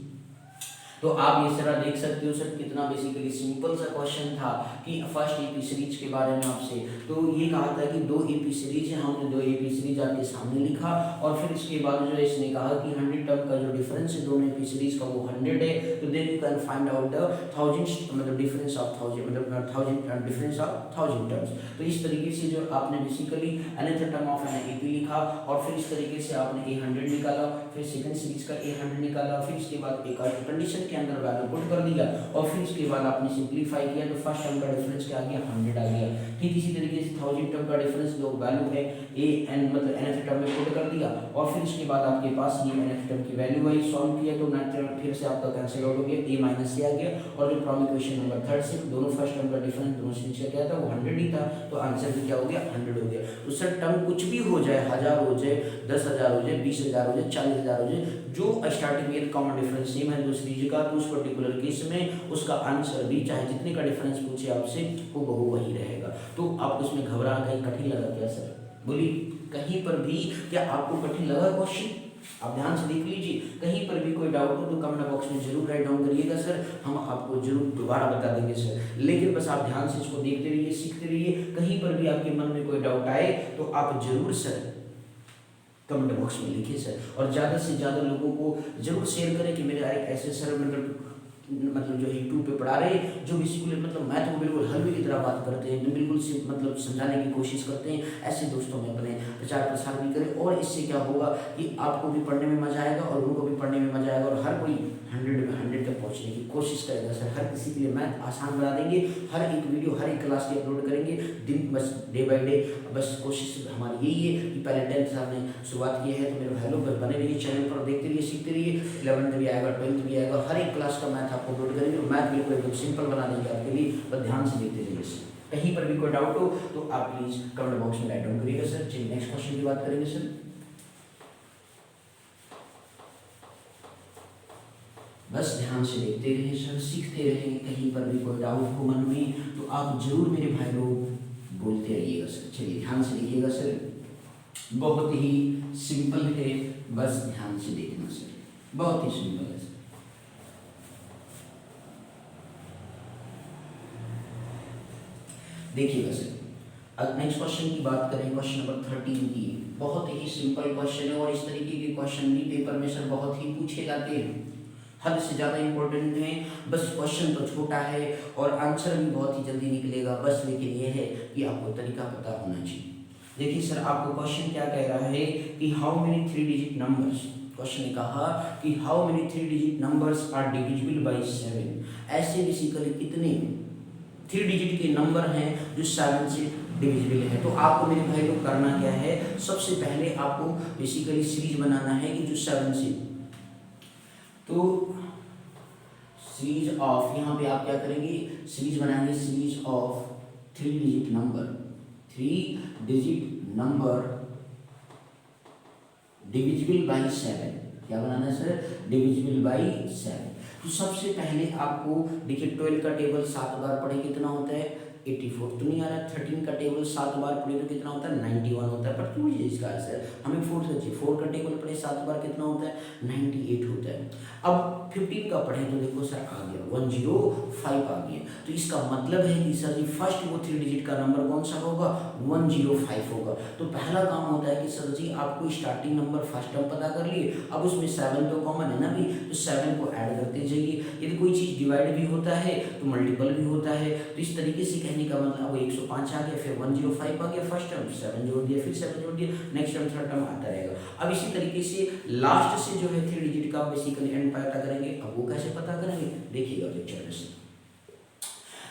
तो आप ये सारा देख सकते हो सर कितना बेसिकली सिंपल सा क्वेश्चन था कि फर्स्ट एपी सीरीज के बारे में आपसे। तो ये कहा था कि दो एपी सीरीज है, हमने दो एपी सीरीज आपके सामने लिखा और फिर इसके बाद जो है इसने कहा कि 100 टर्म का जो डिफरेंस है दोनों एपी सीरीज का वो 100 है। तो then you can find out the 1000 मतलब डिफरेंस ऑफ 1000 मतलब 1000 डिफरेंस ऑफ 1000 टर्म्स। तो इस तरीके से जो आपने basically another term of an AP लिखा और फिर इस तरीके से आपने A100 निकाला, फिर सेकंड सीरीज का A100 निकाला, फिर इसके बाद एक कंडीशन के अंदर वैल्यू पुट कर दिया और फिर इसके बाद आपने सिंपलीफाई किया तो फर्स्ट टर्म का डिफरेंस क्या आ गया 100 आ गया। ठीक इसी तरीके से 1000 टर्म का डिफरेंस जो वैल्यू है ए एन मतलब nth टर्म में पुट कर दिया और फिर इसके बाद आपके पास ये nth टर्म की वैल्यू आई, सॉल्व किया तो nth टर्म फिर से आपका कैंसिल आउट हो गया, a माइनस से आ गया और जो फ्रॉम इक्वेशन नंबर थर्ड से दोनों फर्स्ट टर्म का डिफरेंस दोनों सीरीज का क्या था वो 100 ही था। तो आंसर भी क्या हो गया 100 हो गया। तो सर टर्म कुछ भी हो जाए, 1000 हो जाए, 10,000 हो जाए, 20,000 हो जाए, 40,000 हो जाए, जो स्टार्टिंग में कॉमन डिफरेंस सेम है दो सीरीज का, तो उस पर्टिकुलर केस में उसका आंसर भी चाहे जितने का डिफरेंस पूछे आपसे वो बहु वही रहेगा। तो आपको इसमें घबरा कहीं कठिन लगा क्या सर, बोलिए कहीं पर भी क्या आपको कठिन लगा क्वेश्चन? आप ध्यान से देख लीजिए, कहीं पर भी कोई डाउट हो तो कमेंट बॉक्स में जरूर राइट डाउन करिएगा सर, हम आपको जरूर दोबारा बता देंगे सर। लेकिन बस आप ध्यान से इसको देखते रहिए, सीखते रहिए, कहीं पर भी आपके मन में कोई डाउट आए तो आप जरूर सर कमेंट बॉक्स में लिखिए सर। और ज़्यादा से ज़्यादा लोगों को जरूर शेयर करें कि मेरे ऐसे सर मतलब जो यूट्यूब पे पढ़ा रहे जो बेसिकली मतलब मैथ को बिल्कुल हलवे की तरह बात करते हैं, बिल्कुल से मतलब समझाने की कोशिश करते हैं, ऐसे दोस्तों में अपने प्रचार प्रसार भी करें। और इससे क्या होगा कि आपको भी पढ़ने में मजा आएगा और उनको भी पढ़ने में मजा आएगा और हर कोई 100 तक पहुंचने की कोशिश करेगा सर। हर किसी के लिए मैथ आसान बना देंगे, हर एक वीडियो हर एक क्लास की अपलोड करेंगे दिन बस डे बाय डे। बस कोशिश हमारी यही है कि पहले 10th से हमने शुरुआत की है तो मेरे भाई लोग बस बने रहिए चैनल पर, देखते रहिए, सीखते रहिए। 11th भी आएगा, 12th भी आएगा, हर एक क्लास का मैथ आपको अपलोड करेंगे और मैथ बिल्कुल एकदम सिंपल बना देंगे आपके लिए, बस ध्यान से देखते रहिए। कहीं पर भी कोई डाउट हो तो आप प्लीज कमेंट बॉक्स में राइट डाउन करिएगा सर। चलिए नेक्स्ट क्वेश्चन की बात करेंगे सर। बस ध्यान से देखते रहिए सर, सीखते रहें, कहीं पर भी कोई डाउट हो मन में तो आप जरूर मेरे भाई लोग बोलते रहिएगा सर। चलिए ध्यान से देखिएगा सर, बहुत ही सिंपल है, बस ध्यान से देखना सर, बहुत ही सिंपल है सर। देखिएगा सर, अब नेक्स्ट क्वेश्चन की बात करें, क्वेश्चन नंबर 13 की। बहुत ही सिंपल क्वेश्चन है और इस तरीके के क्वेश्चन भी पेपर में सर बहुत ही पूछे जाते हैं, हद से ज़्यादा इंपॉर्टेंट है। बस क्वेश्चन तो छोटा है और आंसर भी बहुत ही जल्दी निकलेगा, बस लेकिन ये है कि आपको तरीका पता होना चाहिए। देखिए सर, आपको क्वेश्चन क्या कह रहा है कि how many 3 digit numbers, question ने कहा कि how many 3 digit numbers are divisible by 7। ऐसे बेसिकली कितने 3 डिजिट के नंबर हैं जो 7 से डिविजिबल है। तो आपको मेरे भाई लोग करना क्या है, सबसे पहले आपको बेसिकली सीरीज बनाना है कि जो 7 से, तो सीरीज ऑफ, यहाँ पे आप क्या करेंगे, सीरीज बनाएंगे, series of 3 digit number, 3 digit number divisible by 7। क्या बनाना है सर, डिविजिबल बाई 7। तो सबसे पहले आपको देखिए 12 का टेबल 7 बार पढ़े कितना होता है 84, तो नहीं आ रहा। 13 का टेबल 7 बार पढ़े तो कितना होता है 91 होता है, पर क्यों ये इसका आंसर हमें 4 से चाहिए। 4 का टेबल पढ़े 7 बार कितना होता है 98 होता है। अब 15 का पढ़े तो देखो सर आ गया 105 आ गया। तो इसका मतलब है कि सर जी फर्स्ट वो 3 डिजिट का नंबर कौन सा होगा 105 होगा। तो पहला काम होता है कि सर जी आपको स्टार्टिंग नंबर फर्स्ट टर्म पता कर लिए, अब उसमें 7 तो कॉमन है ना भी, तो 7 को ऐड करते जाइए। यदि कोई चीज़ डिवाइड भी होता है तो मल्टीपल भी होता है। तो इस तरीके से कहने का मतलब वो 105 आ गया, फिर 105 आ गया फर्स्ट टर्म, 7 जोड़ दिया, फिर 7 जोड़ दिया, नेक्स्ट टर्म थर्ड टर्म आता रहेगा। अब इसी तरीके से लास्ट से जो है 3 डिजिट का बेसिकली एंड पता करेंगे। अब वो कैसे पता करेंगे देखिएगा लेक्चर में से।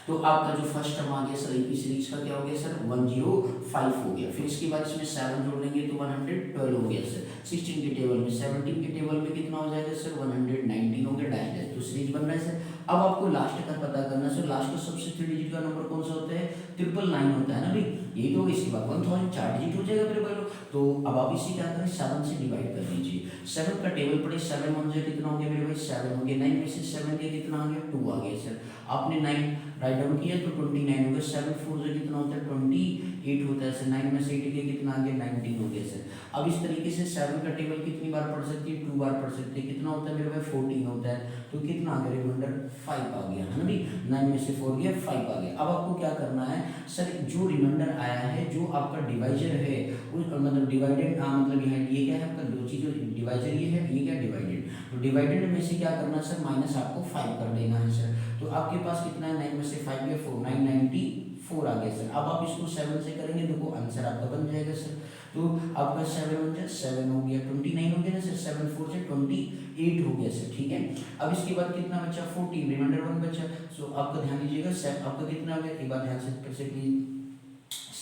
तो आपका जो फर्स्ट टर्म आ गया सर एपी सीरीज का क्या हो गया सर 105 हो गया। फिर इसके बाद इसमें 7 जोड़ लेंगे तो 112 हो गया सर। 16 के टेबल में 17 के टेबल में कितना हो जाएगा सर 119 हो गया डैश डैश, तो सीरीज बन रहा है सर। अब आपको लास्ट का पता करना है सर, लास्ट का सबसे 3 डिजिट का नंबर कौन सा होता है 999 होता है ना भाई, यही तो होगा। इसके बाद 1000 4 डिजिट हो जाएगा मेरे भाई। तो अब आप इसी क्या करें 7 से डिवाइड कर दीजिए। 7 का टेबल पड़े 7 1 जो कितना हो गया मेरे भाई 7 हो गया। 9 में से 7 के कितना आ गया 2 आ गया सर। आपने 9 राइट डाउन किया तो 29 हो गया। 7 4 से कितना होता है 28 होता है सर। 9 में से 8 के कितना आ गया 19 हो गया सर। अब इस तरीके से 7 का टेबल कितनी बार पढ़ सकती है 2 बार पढ़ सकते हैं। कितना होता है मेरे भाई 14 होता है। तो कितना आ गया रिमाइंडर 5 आ गया है ना भाई। 9 में से 4 गया 5 आ गया। अब आपको क्या करना है सर, जो रिमाइंडर आया है जो आपका डिवाइजर है उस मतलब डिवाइडेड मतलब ये क्या है आपका दो चीज, डिवाइजर ये है, ये क्या डिवाइडेड। तो डिवाइडेड में से क्या करना है सर माइनस आपको 5 कर देना है सर। तो आपके पास कितना है 9 में से 5 गया 4, 994 आ गया सर। अब आप इसको 7 से करेंगे देखो आंसर आपका बन जाएगा सर। तो आपका 7 हो गया 7 हो गया 29 हो गया ना सर। 7 4 से 28 हो गया सर, ठीक है। अब इसके बाद कितना बचा 14, रिमाइंडर 1 बचा। सो आपका ध्यान दीजिएगा आपका कितना हो गया एक बार ध्यान से फिर से प्लीज।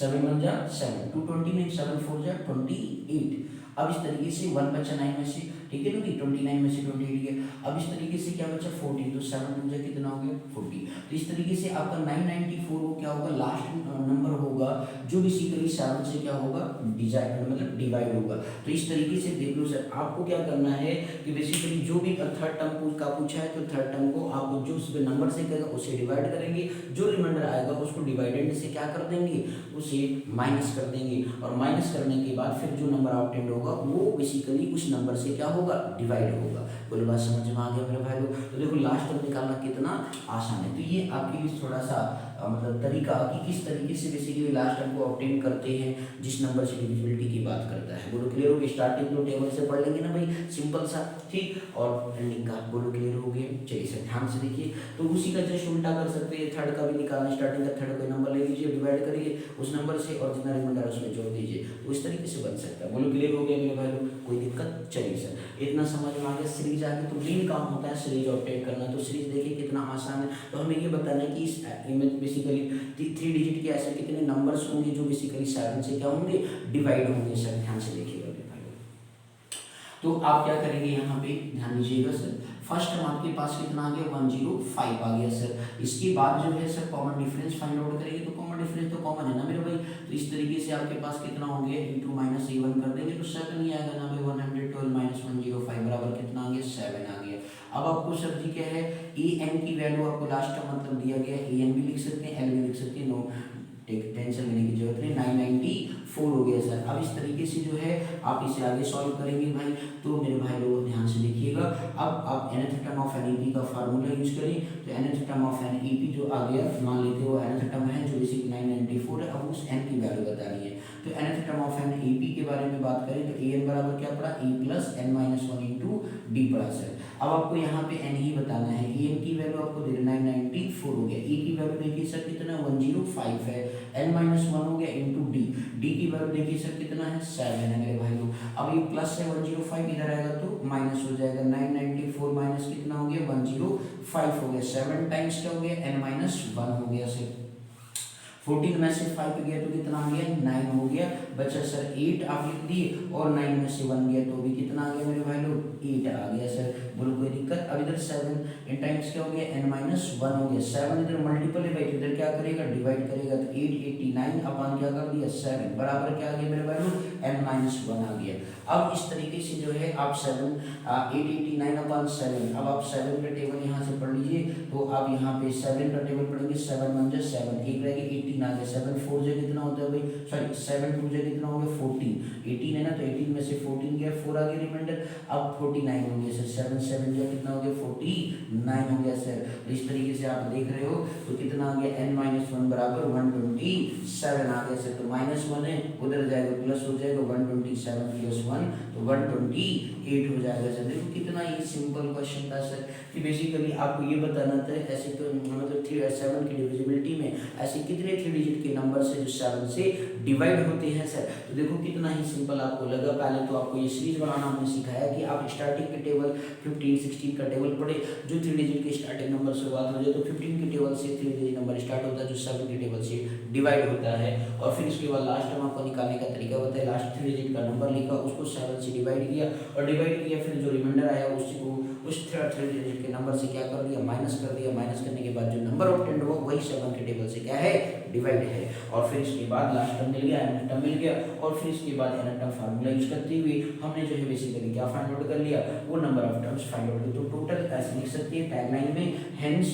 7 1 जा 7 2 29 7 4 जा 28। अब इस तरीके से 1 बचा 9 में से, ठीक है ना भाई 29 में से 28 गया। अब इस तरीके से क्या बचा 40, तो 7 2 जा कितना हो गया 40। तो इस तरीके से आपका 994 वो क्या होगा लास्ट नंबर होगा जो बेसिकली 7 से क्या होगा मतलब डिवाइड होगा। तो इस तरीके से देख लो सर, आपको क्या करना है कि बेसिकली जो भी थर्ड टर्म का पूछा है तो थर्ड टर्म को आप जो उस नंबर से करेगा उसे डिवाइड करेंगे, जो रिमाइंडर आएगा उसको डिवाइडेड से क्या कर देंगे उसे माइनस कर देंगे, और माइनस करने के बाद फिर जो नंबर ऑब्टेंड होगा वो बेसिकली उस नंबर से क्या होगा डिवाइड होगा। बोलो बात समझ में आ गया मेरे भाई लोग। तो देखो लास्ट टर्म निकालना कितना आसान है। तो ये आपके लिए थोड़ा सा मतलब तरीका कि किस तरीके से बेसिकली लास्ट टर्म को ऑब्टेन करते हैं जिस नंबर से डिविजिबिलिटी की बात करता है। बोलो क्लियर हो गया। स्टार्टिंग तो टेबल से पढ़ लेंगे ना भाई सिंपल सा, ठीक, और एंडिंग का बोलो क्लियर हो गया। चलिए सर ध्यान से देखिए। तो उसी का जस्ट उल्टा कर सकते हैं, थर्ड का भी निकालना। स्टार्टिंग का थर्ड कोई नंबर ले लीजिए, डिवाइड करिए उस नंबर से और जितना रिमाइंडर उसमें जोड़ दीजिए, तो इस तरीके से बन सकता है। बोलो क्लियर हो गया मेरे भाई लोग, कोई दिक्कत। चलिए सर इतना समझ में आ गया। सीरीज आगे तो मेन काम होता है सीरीज ऑब्टेन करना। तो सीरीज देखिए कितना आसान है। तो हमें ये बताना है कि इस इमेज बेसिकली 3 डिजिट के ऐसे कितने नंबर्स होंगे जो बेसिकली 7 से क्या होंगे डिवाइड होंगे। सर ध्यान से देखिएगा मेरे भाई लोग। तो आप क्या करेंगे यहाँ पे ध्यान दीजिएगा सर। फर्स्ट टर्म आपके पास कितना आ गया 105 आ गया सर। इसके बाद जो है sir common difference find out करेंगे। तो कॉमन डिफरेंस तो कॉमन है ना मेरे भाई। तो इस तरीके से आपके पास कितना हो गया इंटू माइनस a1 कर देंगे तो 7 ही आएगा ना भाई। 112 माइनस 105 बराबर कितना आ गया 7 आ गया। अब आपको सर जी क्या है ए एन की वैल्यू आपको लास्ट टर्म मतलब दिया गया है। ए एन भी लिख सकते हैं एल भी लिख सकते हैं, नो टेंशन लेने की जरूरत नहीं। 994 हो गया सर। अब इस तरीके से जो है आप इसे आगे सॉल्व करेंगे भाई। तो मेरे भाई लोग ध्यान से देखिएगा। अब आप nth term of N E का फार्मूला यूज करें। तो nth term of N E जो आ गया मान लेते हो nth टर्म है जो इसी 994 है। अब उस n की वैल्यू बतानी है। तो nth term of N E के बारे में बात करें तो ए एन बराबर क्या पड़ा e plus N minus 1 into D पड़ा सर। अब आपको यहाँ पे n ही बताना है। ए एन की वैल्यू आपको दे 994 हो गया। e की वैल्यू देखिए सर कितना 105 है। n माइनस 1 हो गया इंटू डी। डी की वैल्यू देखिए सर कितना है 7 है मेरे भाई लोग। अब ये प्लस है 105 इधर आएगा तो माइनस हो जाएगा। 994 माइनस कितना हो गया 105 हो गया। 7 टाइम्स क्या हो गया n माइनस 1 हो गया सर। 14 में से 5 गया तो कितना आ गया 9 हो गया। बचा सर 8 आप लिख दिए और 9 में से 1 गया तो भी कितना आ गया मेरे भाई लोग 8 आ गया सर। बोलो कोई दिक्कत। अब इधर 7 इन टाइम्स क्या हो गया n माइनस 1 हो गया। 7 इधर मल्टीपल है भाई, इधर क्या करेगा डिवाइड करेगा तो 889 अपन क्या कर दिया 7 बराबर क्या आ गया मेरे भाई लोग n माइनस 1 आ गया। अब इस तरीके से जो है आप 889 अपन 7। अब आप 7 का टेबल यहाँ से पढ़ लीजिए। तो आप यहाँ पे 7 का टेबल पढ़ेंगे। 7 1 जा 7 एक रहेगा 18 आ गया। 7 4 जा कितना होता है भाई सॉरी 7 2 जा कितना हो गया 14। 18 है ना तो 18 में से 14 गया 4 आ गया रिमाइंडर। अब 49 हो गया सर। 7 7 जा कितना हो गया 49 हो गया सर। तो इस तरीके से आप देख रहे हो तो कितना आ गया n माइनस 1 बराबर 127 आ गया सर। तो माइनस 1 है उधर जाएगा प्लस हो जाएगा 127 प्लस 1 तो 128 हो जाएगा सर। देखो कितना ये सिंपल क्वेश्चन था सर कि बेसिकली आपको ये बताना था ऐसे तो मतलब 7 की डिविजिबिलिटी में ऐसे कितने 3 थ्री डिजिट के नंबर से जो 7 से डिवाइड होते हैं सर। तो देखो कितना ही सिंपल आपको लगा। पहले तो आपको ये सीरीज बनाना हमने सिखाया कि आप स्टार्टिंग के टेबल 15 16 का टेबल पढ़े, जो थ्री डिजिट के स्टार्टिंग नंबर से बात हो जाए तो 15 के टेबल से थ्री डिजिट नंबर स्टार्ट होता है जो 7 के टेबल से डिवाइड होता है। और फिर इसके बाद लास्ट में आपको निकालने का तरीका बताया। लास्ट थ्री डिजिट का नंबर लिखा, उसको 7 से डिवाइड किया और डिवाइड किया, फिर जो रिमाइंडर आया उसी को उस थ्री डिजिट के नंबर से क्या कर दिया, माइनस कर दिया। माइनस करने के बाद जो नंबर ऑब्टेंड हुआ वही 7 के टेबल से क्या है, डिवाइड है। और फिर इसके बाद लास्ट टर्म मिल गया, nth टर्म मिल गया, और फिर इसके बाद nth टर्म फार्मूला यूज करते हुए हमने जो है बेसिकली क्या फाइंड आउट कर लिया, वो number of terms find out किया। तो टोटल ऐसे लिख सकते हैं टैगलाइन में, hence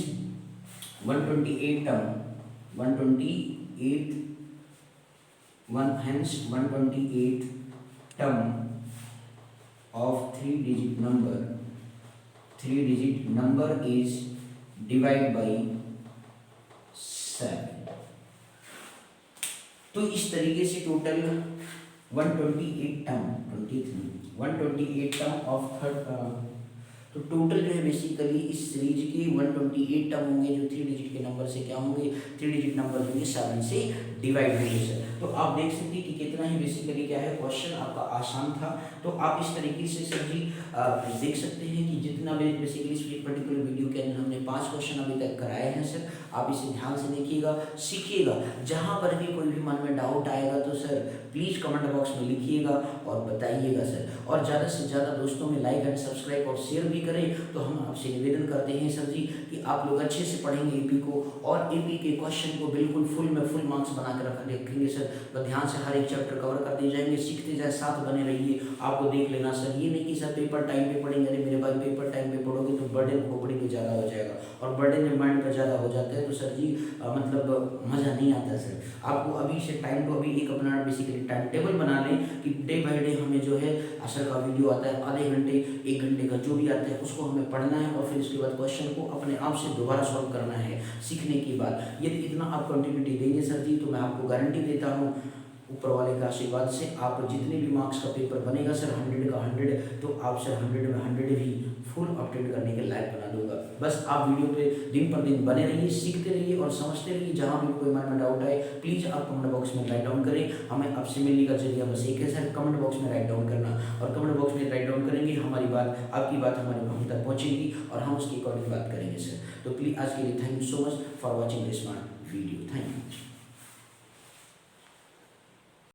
128 term, 128 hence 128 term of three digit number is divided by 7। तो इस तरीके से टोटल 128 टर्म ऑफ थर्ड, तो टोटल जो है बेसिकली इस सीरीज के 128 टर्म होंगे जो थ्री डिजिट के नंबर से क्या होंगे, थ्री डिजिट नंबर होंगे 7 से डिवाइड होंगे सर। तो आप देख सकते हैं कि कितना ही बेसिकली क्या है, क्वेश्चन आपका आसान था। तो आप इस तरीके से सर जी देख सकते हैं कि जितना भी बेसिकली इस पर्टिकुलर वीडियो के अंदर हमने 5 क्वेश्चन अभी तक कराए हैं सर। आप इसे ध्यान से देखिएगा, सीखिएगा। जहाँ पर भी कोई भी मन में डाउट आएगा तो सर प्लीज़ कमेंट बॉक्स में लिखिएगा और बताइएगा सर। और ज़्यादा से ज़्यादा दोस्तों में लाइक एंड सब्सक्राइब और शेयर भी करें। तो हम आपसे निवेदन करते हैं सर जी कि आप लोग अच्छे से पढ़ेंगे एपी को, और एपी के क्वेश्चन को बिल्कुल फुल मार्क्स बना कर रखेंगे सर। तो ध्यान से हर एक चैप्टर कवर कर दिए जाएंगे, सीखते जाए, साथ बने रहिए। आपको देख लेना सर, ये नहीं कि सर पेपर टाइम पे पढ़ेंगे। अरे मेरे भाई पेपर टाइम पे पढ़ोगे तो बर्डन खोपड़ी पे ज़्यादा हो जाएगा, और बर्डन जब माइंड पर ज़्यादा हो जाता है तो सर जी मतलब मज़ा नहीं आता सर। आपको अभी से टाइम को अभी एक अपना बेसिकली टाइम टेबल बना लें कि डे बाई डे हमें जो है असर का वीडियो आता है, आधे घंटे 1 घंटे का जो भी आता है उसको हमें पढ़ना है, और फिर उसके बाद क्वेश्चन को अपने आप से दोबारा सॉल्व करना है सीखने के बाद। यदि इतना आप कंटिन्यूटी देंगे सर जी तो मैं आपको गारंटी देता हूँ ऊपर वाले का आशीर्वाद से आप जितने भी मार्क्स का पेपर बनेगा सर 100 का 100, तो आप सर 100 में 100 भी फुल अपडेट करने के लायक बना दूंगा। बस आप वीडियो पे दिन पर दिन बने रहिए, सीखते रहिए और समझते रहिए। जहाँ भी कोई मन में डाउट आए प्लीज़ आप कमेंट बॉक्स में राइट डाउन करें। हमें आपसे मिलने का जरिया बस एक है सर, कमेंट बॉक्स में राइट डाउन करना। और कमेंट बॉक्स में राइट डाउन करेंगे, हमारी बात, आपकी बात हमारे हम तक पहुँचेगी और हम उसकी अकॉर्डिंग बात करेंगे सर। तो प्लीज़ आज के लिए thank you so much for watching this video. Thank you.